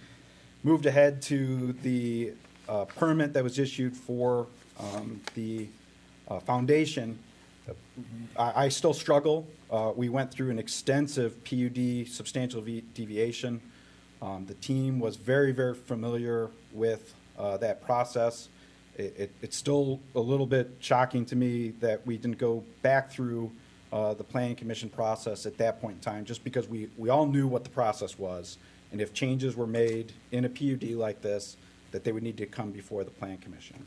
moved ahead to the permit that was issued for the foundation, I still struggle. We went through an extensive PUD substantial deviation. The team was very, very familiar with that process. It's still a little bit shocking to me that we didn't go back through the planning commission process at that point in time, just because we all knew what the process was. And if changes were made in a PUD like this, that they would need to come before the plan commission.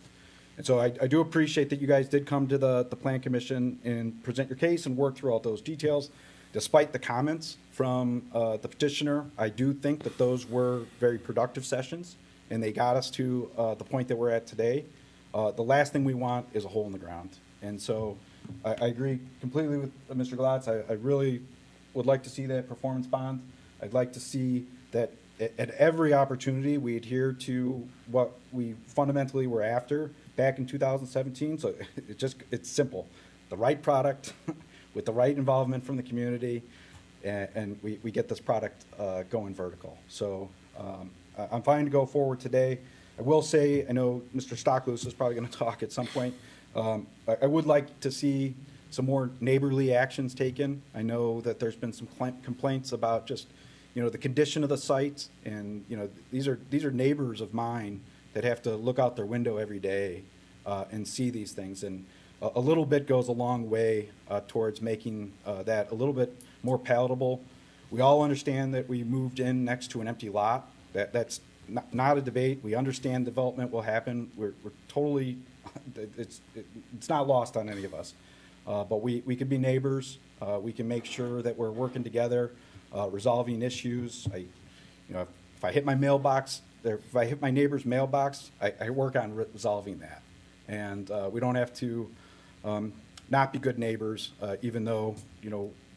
And so I do appreciate that you guys did come to the plan commission and present your case and work through all those details. Despite the comments from the petitioner, I do think that those were very productive sessions, and they got us to the point that we're at today. The last thing we want is a hole in the ground. And so I agree completely with Mr. Glatz. I really would like to see that performance bond. I'd like to see that at every opportunity we adhere to what we fundamentally were after back in 2017. So it's simple. The right product with the right involvement from the community, and we get this product going vertical. So I'm fine to go forward today. I will say, I know Mr. Stocklus is probably going to talk at some point. I would like to see some more neighborly actions taken. I know that there's been some complaints about just, the condition of the site, and, these are neighbors of mine that have to look out their window every day and see these things. And a little bit goes a long way towards making that a little bit more palatable. We all understand that we moved in next to an empty lot. That's not a debate. We understand development will happen. We're totally, it's not lost on any of us. But we could be neighbors. We can make sure that we're working together, resolving issues. If I hit my mailbox, if I hit my neighbor's mailbox, I work on resolving that. And we don't have to not be good neighbors, even though,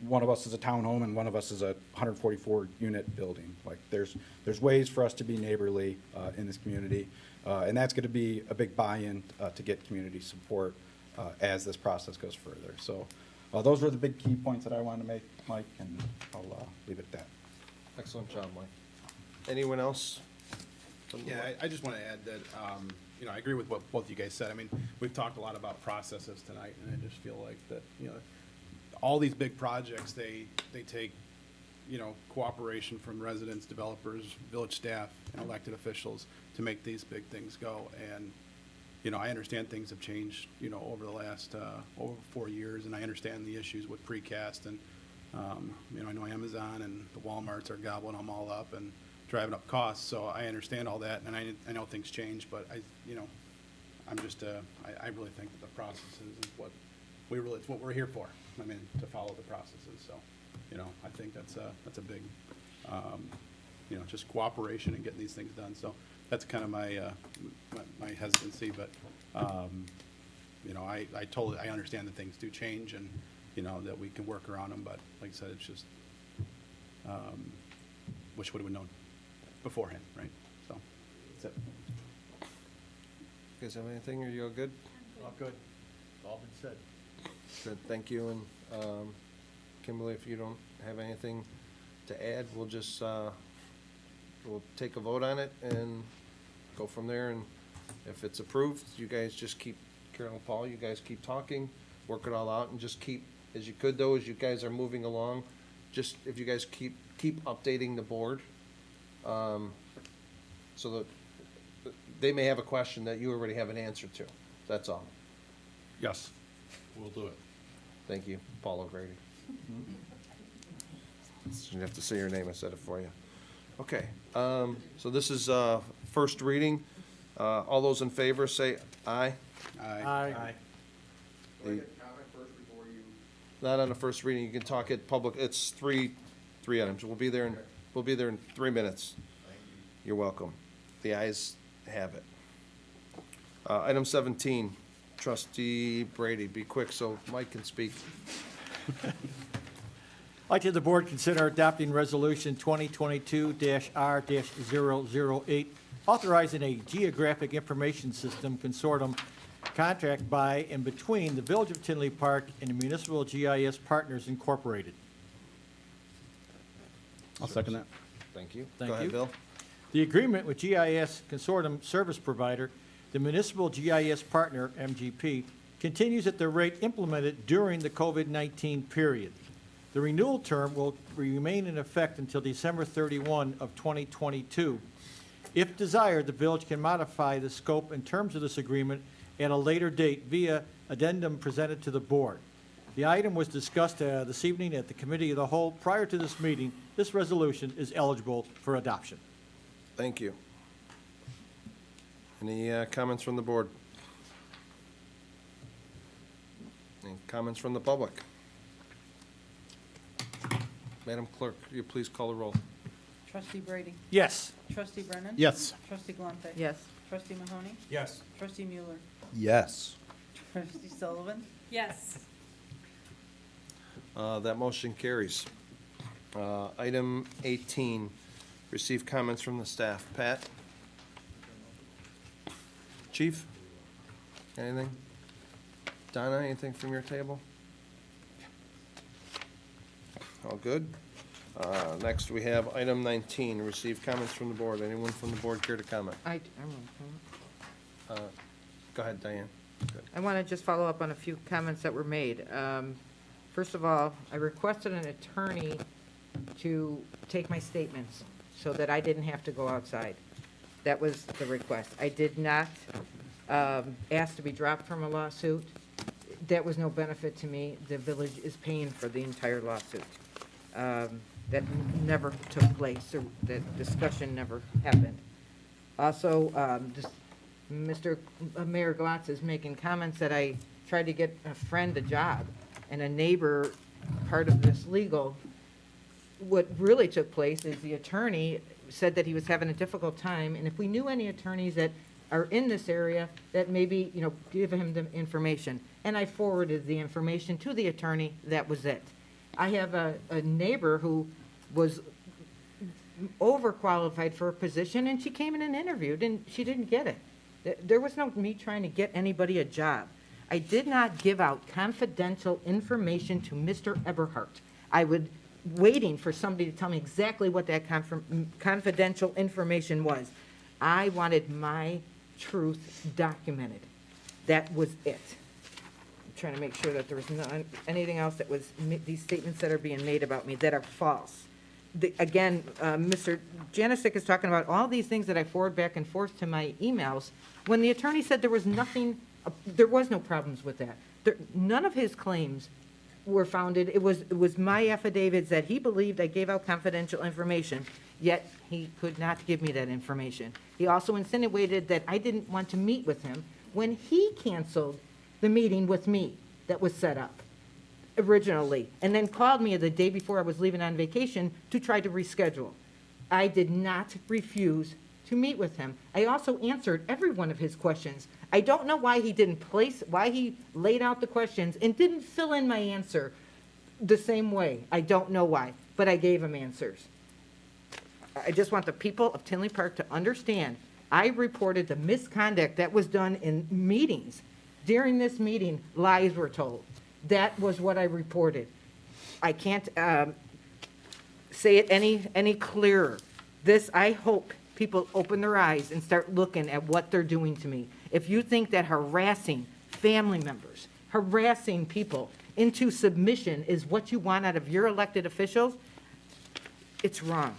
one of us is a townhome and one of us is a 144-unit building. Like, there's ways for us to be neighborly in this community, and that's going to be a big buy-in to get community support as this process goes further. So those were the big key points that I wanted to make, Mike, and I'll leave it at that. Excellent job, Mike. Anyone else? Yeah, I just want to add that, I agree with what both of you guys said. I mean, we've talked a lot about processes tonight, and I just feel like that, all these big projects, they take, cooperation from residents, developers, village staff, and elected officials to make these big things go. And, I understand things have changed, over the last, over 4 years, and I understand the issues with precast, and, I know Amazon and the Walmarts are gobbling them all up and driving up costs, so I understand all that, and I know things change, but I'm just, I really think that the processes is it's what we're here for. I mean, to follow the processes, so, I think that's a big, just cooperation and getting these things done, so that's kind of my hesitancy, but, I understand that things do change and, that we can work around them, but like I said, it's just, wish would have known beforehand, right? So, that's it. You guys have anything, or you all good? All good. It's all been said. Good, thank you. And Kimberly, if you don't have anything to add, we'll just, we'll take a vote on it and go from there. And if it's approved, you guys just keep, Carol and Paul, you guys keep talking, work it all out, and just keep, as you could though, as you guys are moving along, just if you guys keep updating the board, so that they may have a question that you already have an answer to. That's all. Yes, we'll do it. Thank you, Paul O'Grady. You have to say your name, I said it for you. Okay, so this is first reading. All those in favor say aye. Aye. Not on the first reading, you can talk at public, it's three items. We'll be there in 3 minutes. You're welcome. The ayes have it. Item 17, Trustee Brady, be quick so Mike can speak. I'd like to have the board consider adopting Resolution 2022-R-008, authorizing a geographic information system consortium contract by and between the Village of Tinley Park and the Municipal GIS Partners Incorporated. I'll second that. Thank you. Thank Go ahead, you. Bill. The agreement with GIS Consortium Service Provider, the Municipal GIS Partner, MGP, continues at the rate implemented during the COVID-19 period. The renewal term will remain in effect until December 31 of 2022. If desired, the village can modify the scope and terms of this agreement at a later date via addendum presented to the board. The item was discussed this evening at the Committee of the Whole. Prior to this meeting, this resolution is eligible for adoption. Thank you. Any comments from the board? Any comments from the public? Madam Clerk, will you please call the roll? Trustee Brady? Yes. Trustee Brennan? Yes. Trustee Galante? Yes. Trustee Mahoney? Yes. Trustee Mueller? Yes. Trustee Sullivan? Yes. That motion carries. Item 18, receive comments from the staff. Pat? Chief? Anything? Donna, anything from your table? All good? Next, we have item 19, receive comments from the board. Anyone from the board care to comment? Go ahead, Diane. Good. I want to just follow up on a few comments that were made. First of all, I requested an attorney to take my statements so that I didn't have to go outside. That was the request. I did not ask to be dropped from a lawsuit. That was no benefit to me. The village is paying for the entire lawsuit. That never took place, or that discussion never happened. Also, Mr. Mayor Glatz is making comments that I tried to get a friend a job and a neighbor part of this legal. What really took place is the attorney said that he was having a difficult time, and if we knew any attorneys that are in this area, that maybe, give him the information. And I forwarded the information to the attorney. That was it. I have a neighbor who was overqualified for a position, and she came in and interviewed, and she didn't get it. There was no me trying to get anybody a job. I did not give out confidential information to Mr. Eberhardt. I would waiting for somebody to tell me exactly what that confidential information was. I wanted my truth documented. That was it. I'm trying to make sure that there was anything else that was, these statements that are being made about me that are false. Mr. Janisic is talking about all these things that I forward back and forth to my emails, when the attorney said there was nothing, there was no problems with that. None of his claims were founded. It was my affidavits that he believed I gave out confidential information, yet he could not give me that information. He also insinuated that I didn't want to meet with him when he canceled the meeting with me that was set up originally, and then called me the day before I was leaving on vacation to try to reschedule. I did not refuse to meet with him. I also answered every one of his questions. I don't know why why he laid out the questions and didn't fill in my answer the same way. I don't know why, but I gave him answers. I just want the people of Tinley Park to understand, I reported the misconduct that was done in meetings. During this meeting, lies were told. That was what I reported. I can't say it any clearer. I hope people open their eyes and start looking at what they're doing to me. If you think that harassing family members, harassing people into submission is what you want out of your elected officials, it's wrong.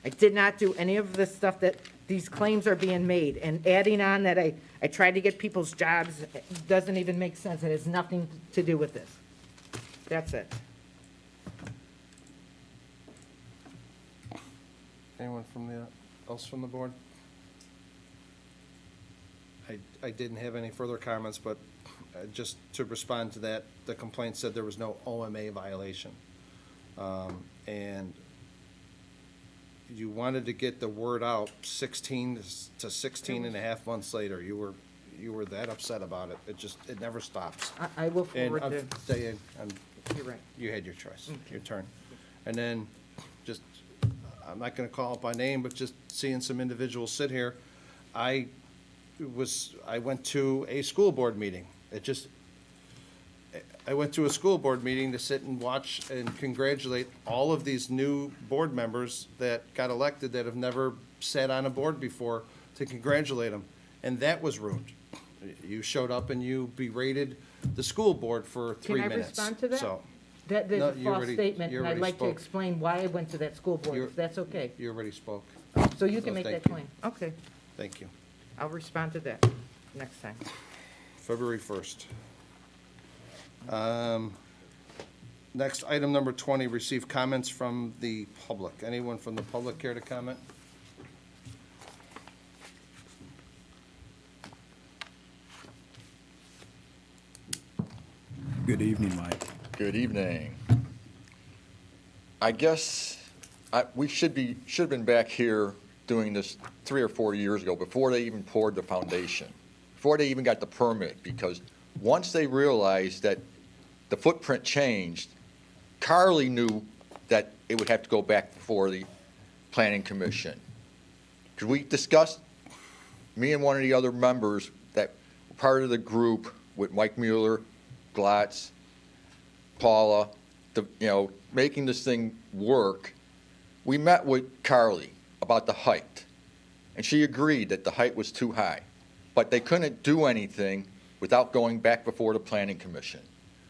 I did not do any of the stuff that these claims are being made, and adding on that I tried to get people's jobs doesn't even make sense. It has nothing to do with this. That's it. Anyone else from the board? I didn't have any further comments, but just to respond to that, the complaint said there was no OMA violation. And you wanted to get the word out 16 to 16 and a half months later. You were that upset about it. It never stops. I will forward And Diane, You're right. you had your choice, your turn. And then, I'm not gonna call it by name, but just seeing some individuals sit here, I went to a school board meeting. I went to a school board meeting to sit and watch and congratulate all of these new board members that got elected that have never sat on a board before, to congratulate them. And that was ruined. You showed up and you berated the school board for 3 minutes. Can I respond to that? So, That's No, a you false already- statement, you and I'd already like to spoke. explain why I went to that school board, if that's okay. you already spoke. So you can make thank that you. claim. Okay, Thank you. I'll respond to that next time. February 1st. Next, item number 20, receive comments from the public. Anyone from the public care to comment? Good evening, Mike. Good evening. I guess we should have been back here doing this 3 or 4 years ago, before they even poured the foundation, before they even got the permit, because once they realized that the footprint changed, Carly knew that it would have to go back before the planning commission. Because we discussed, me and one of the other members that were part of the group with Mike Mueller, Glatz, Paula, making this thing work, we met with Carly about the height. And she agreed that the height was too high. But they couldn't do anything without going back before the Planning Commission.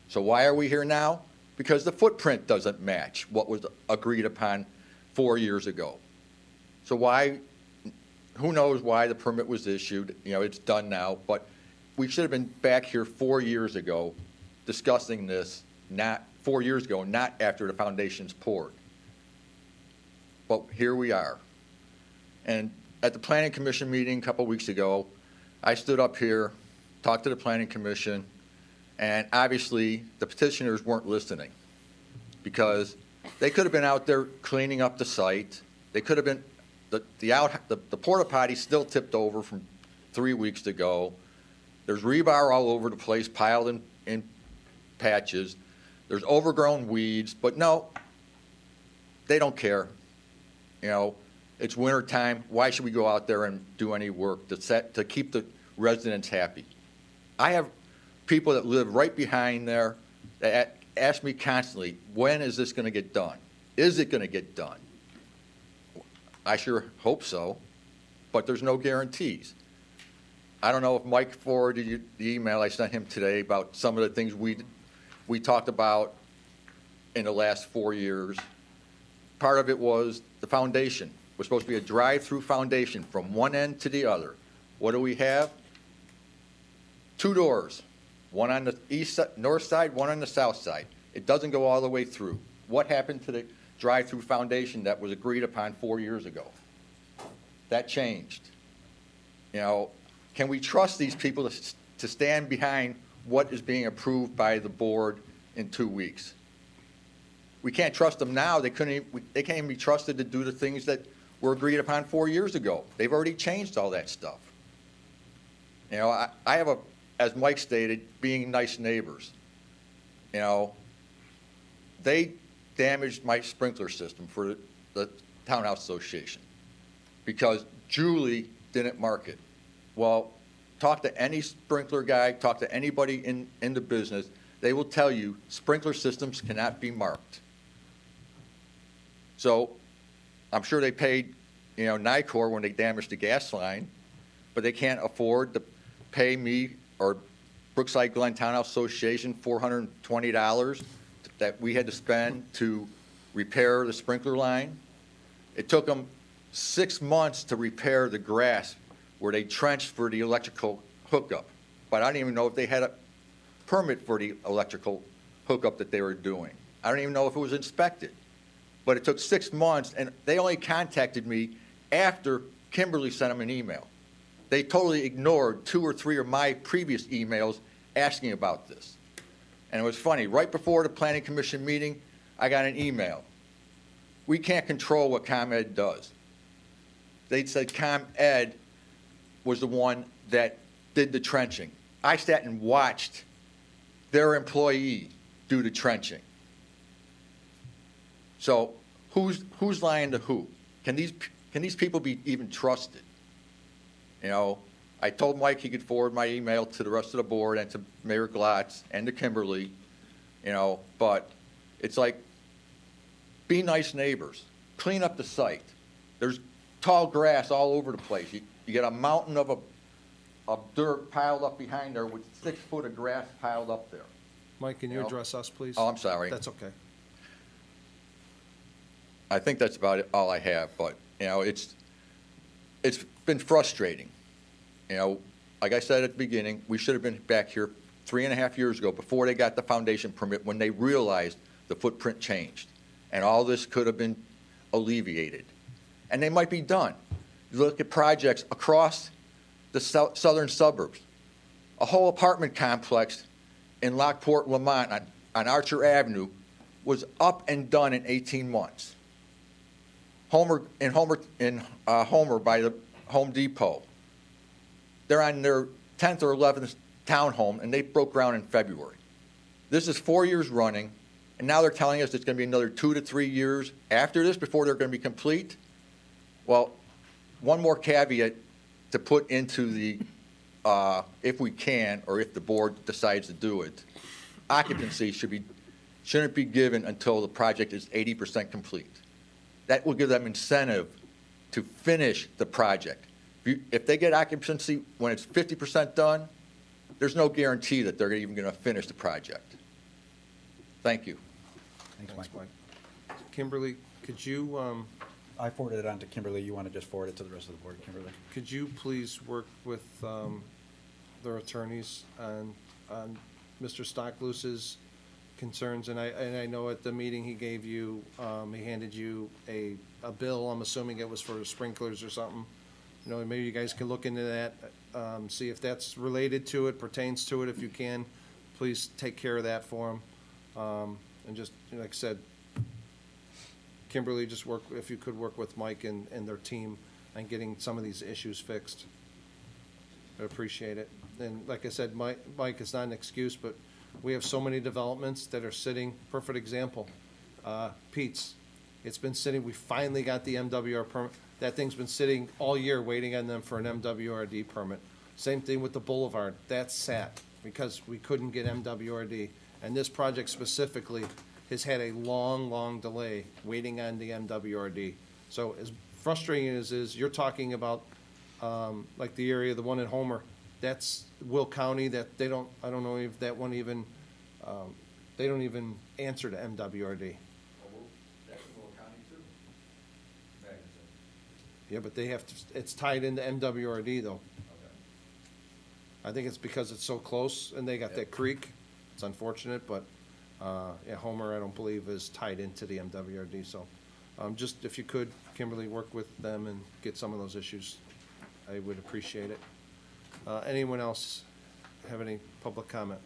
So why are we here now? Because the footprint doesn't match what was agreed upon 4 years ago. So who knows why the permit was issued? It's done now, but we should have been back here 4 years ago discussing this, not 4 years ago, not after the foundation's poured. But here we are. And at the Planning Commission meeting a couple weeks ago, I stood up here, talked to the Planning Commission, and obviously the petitioners weren't listening because they could have been out there cleaning up the site. They could have been, the porta potty still tipped over from 3 weeks ago. There's rebar all over the place, piled in patches. There's overgrown weeds, but no, they don't care. It's winter time. Why should we go out there and do any work to keep the residents happy? I have people that live right behind there that ask me constantly, when is this going to get done? Is it going to get done? I sure hope so, but there's no guarantees. I don't know if Mike forwarded you the email I sent him today about some of the things we talked about in the last 4 years. Part of it was the foundation. It was supposed to be a drive-through foundation from one end to the other. What do we have? 2 doors, one on the north side, one on the south side. It doesn't go all the way through. What happened to the drive-through foundation that was agreed upon 4 years ago? That changed. Can we trust these people to stand behind what is being approved by the board in 2 weeks? We can't trust them now. They can't even be trusted to do the things that were agreed upon 4 years ago. They've already changed all that stuff. I have as Mike stated, being nice neighbors. They damaged my sprinkler system for the Townhouse Association because Julie didn't mark it. Well, talk to any sprinkler guy, talk to anybody in the business, they will tell you sprinkler systems cannot be marked. So I'm sure they paid, NICOR when they damaged the gas line, but they can't afford to pay me or Brookside Glen Townhouse Association $420 that we had to spend to repair the sprinkler line. It took them 6 months to repair the grass where they trenched for the electrical hookup. But I don't even know if they had a permit for the electrical hookup that they were doing. I don't even know if it was inspected. But it took 6 months, and they only contacted me after Kimberly sent them an email. They totally ignored 2 or 3 of my previous emails asking about this. And it was funny, right before the Planning Commission meeting, I got an email. We can't control what ComEd does. They said ComEd was the one that did the trenching. I sat and watched their employee do the trenching. So who's lying to who? Can these people be even trusted? I told Mike he could forward my email to the rest of the board and to Mayor Glotz and to Kimberly, but it's like, be nice neighbors. Clean up the site. There's tall grass all over the place. You get a mountain of dirt piled up behind there with 6 foot of grass piled up there. Mike, can you address us, please? Oh, I'm sorry. That's okay. I think that's about all I have, but, it's been frustrating. Like I said at the beginning, we should have been back here 3.5 years ago before they got the foundation permit when they realized the footprint changed. And all this could have been alleviated. And they might be done. You look at projects across the southern suburbs. A whole apartment complex in Lockport, Lamont on Archer Avenue was up and done in 18 months. Homer by the Home Depot. They're on their 10th or 11th townhome, and they broke ground in February. This is 4 years running, and now they're telling us it's going to be another 2 to 3 years after this before they're going to be complete. Well, one more caveat to put into the, if we can, or if the board decides to do it, occupancy should be shouldn't be given until the project is 80% complete. That will give them incentive to finish the project. If they get occupancy when it's 50% done, there's no guarantee that they're even going to finish the project. Thank you. Thanks, Mike. Kimberly, could you, I forwarded it on to Kimberly. You want to just forward it to the rest of the board, Kimberly? could you please work with their attorneys on Mr. Stockloose's concerns? And I know at the meeting he gave you, he handed you a bill. I'm assuming it was for sprinklers or something. You know, maybe you guys can look into that, see if that's related to it, pertains to it. If you can, please take care of that for him. And just, like I said, Kimberly, just work, if you could work with Mike and their team on getting some of these issues fixed. I appreciate it. And like I said, Mike, it's not an excuse, but we have so many developments that are sitting, perfect example, Pete's. It's been sitting, we finally got the MWR permit. That thing's been sitting all year waiting on them for an MWRD permit. Same thing with the Boulevard. That sat because we couldn't get MWRD. And this project specifically has had a long, long delay waiting on the MWRD. So as frustrating as it is, you're talking about, like the area, the one in Homer, that's Will County, that they don't, I don't know if that one even, they don't even answer to MWRD. Yeah, but they have to, it's tied into MWRD though. I think it's because it's so close and they got that creek. It's unfortunate, but, yeah, Homer, I don't believe is tied into the MWRD, so, just if you could, Kimberly, work with them and get some of those issues, I would appreciate it. Anyone else have any public comment?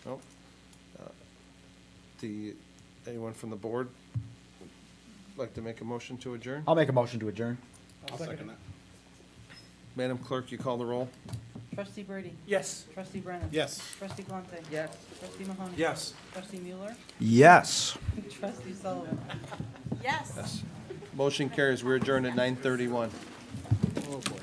No? Anyone from the board like to make a motion to adjourn? I'll make a motion to adjourn. I'll second that. Madam Clerk, you call the roll? Trustee Brady? Yes. Trustee Brennan? Yes. Trustee Galante? Yes. Trustee Mahoney? Yes. Trustee Mueller? Yes. Trustee Sullivan? Yes. Yes. Motion carries. We're adjourned at 9:31. Oh, boy.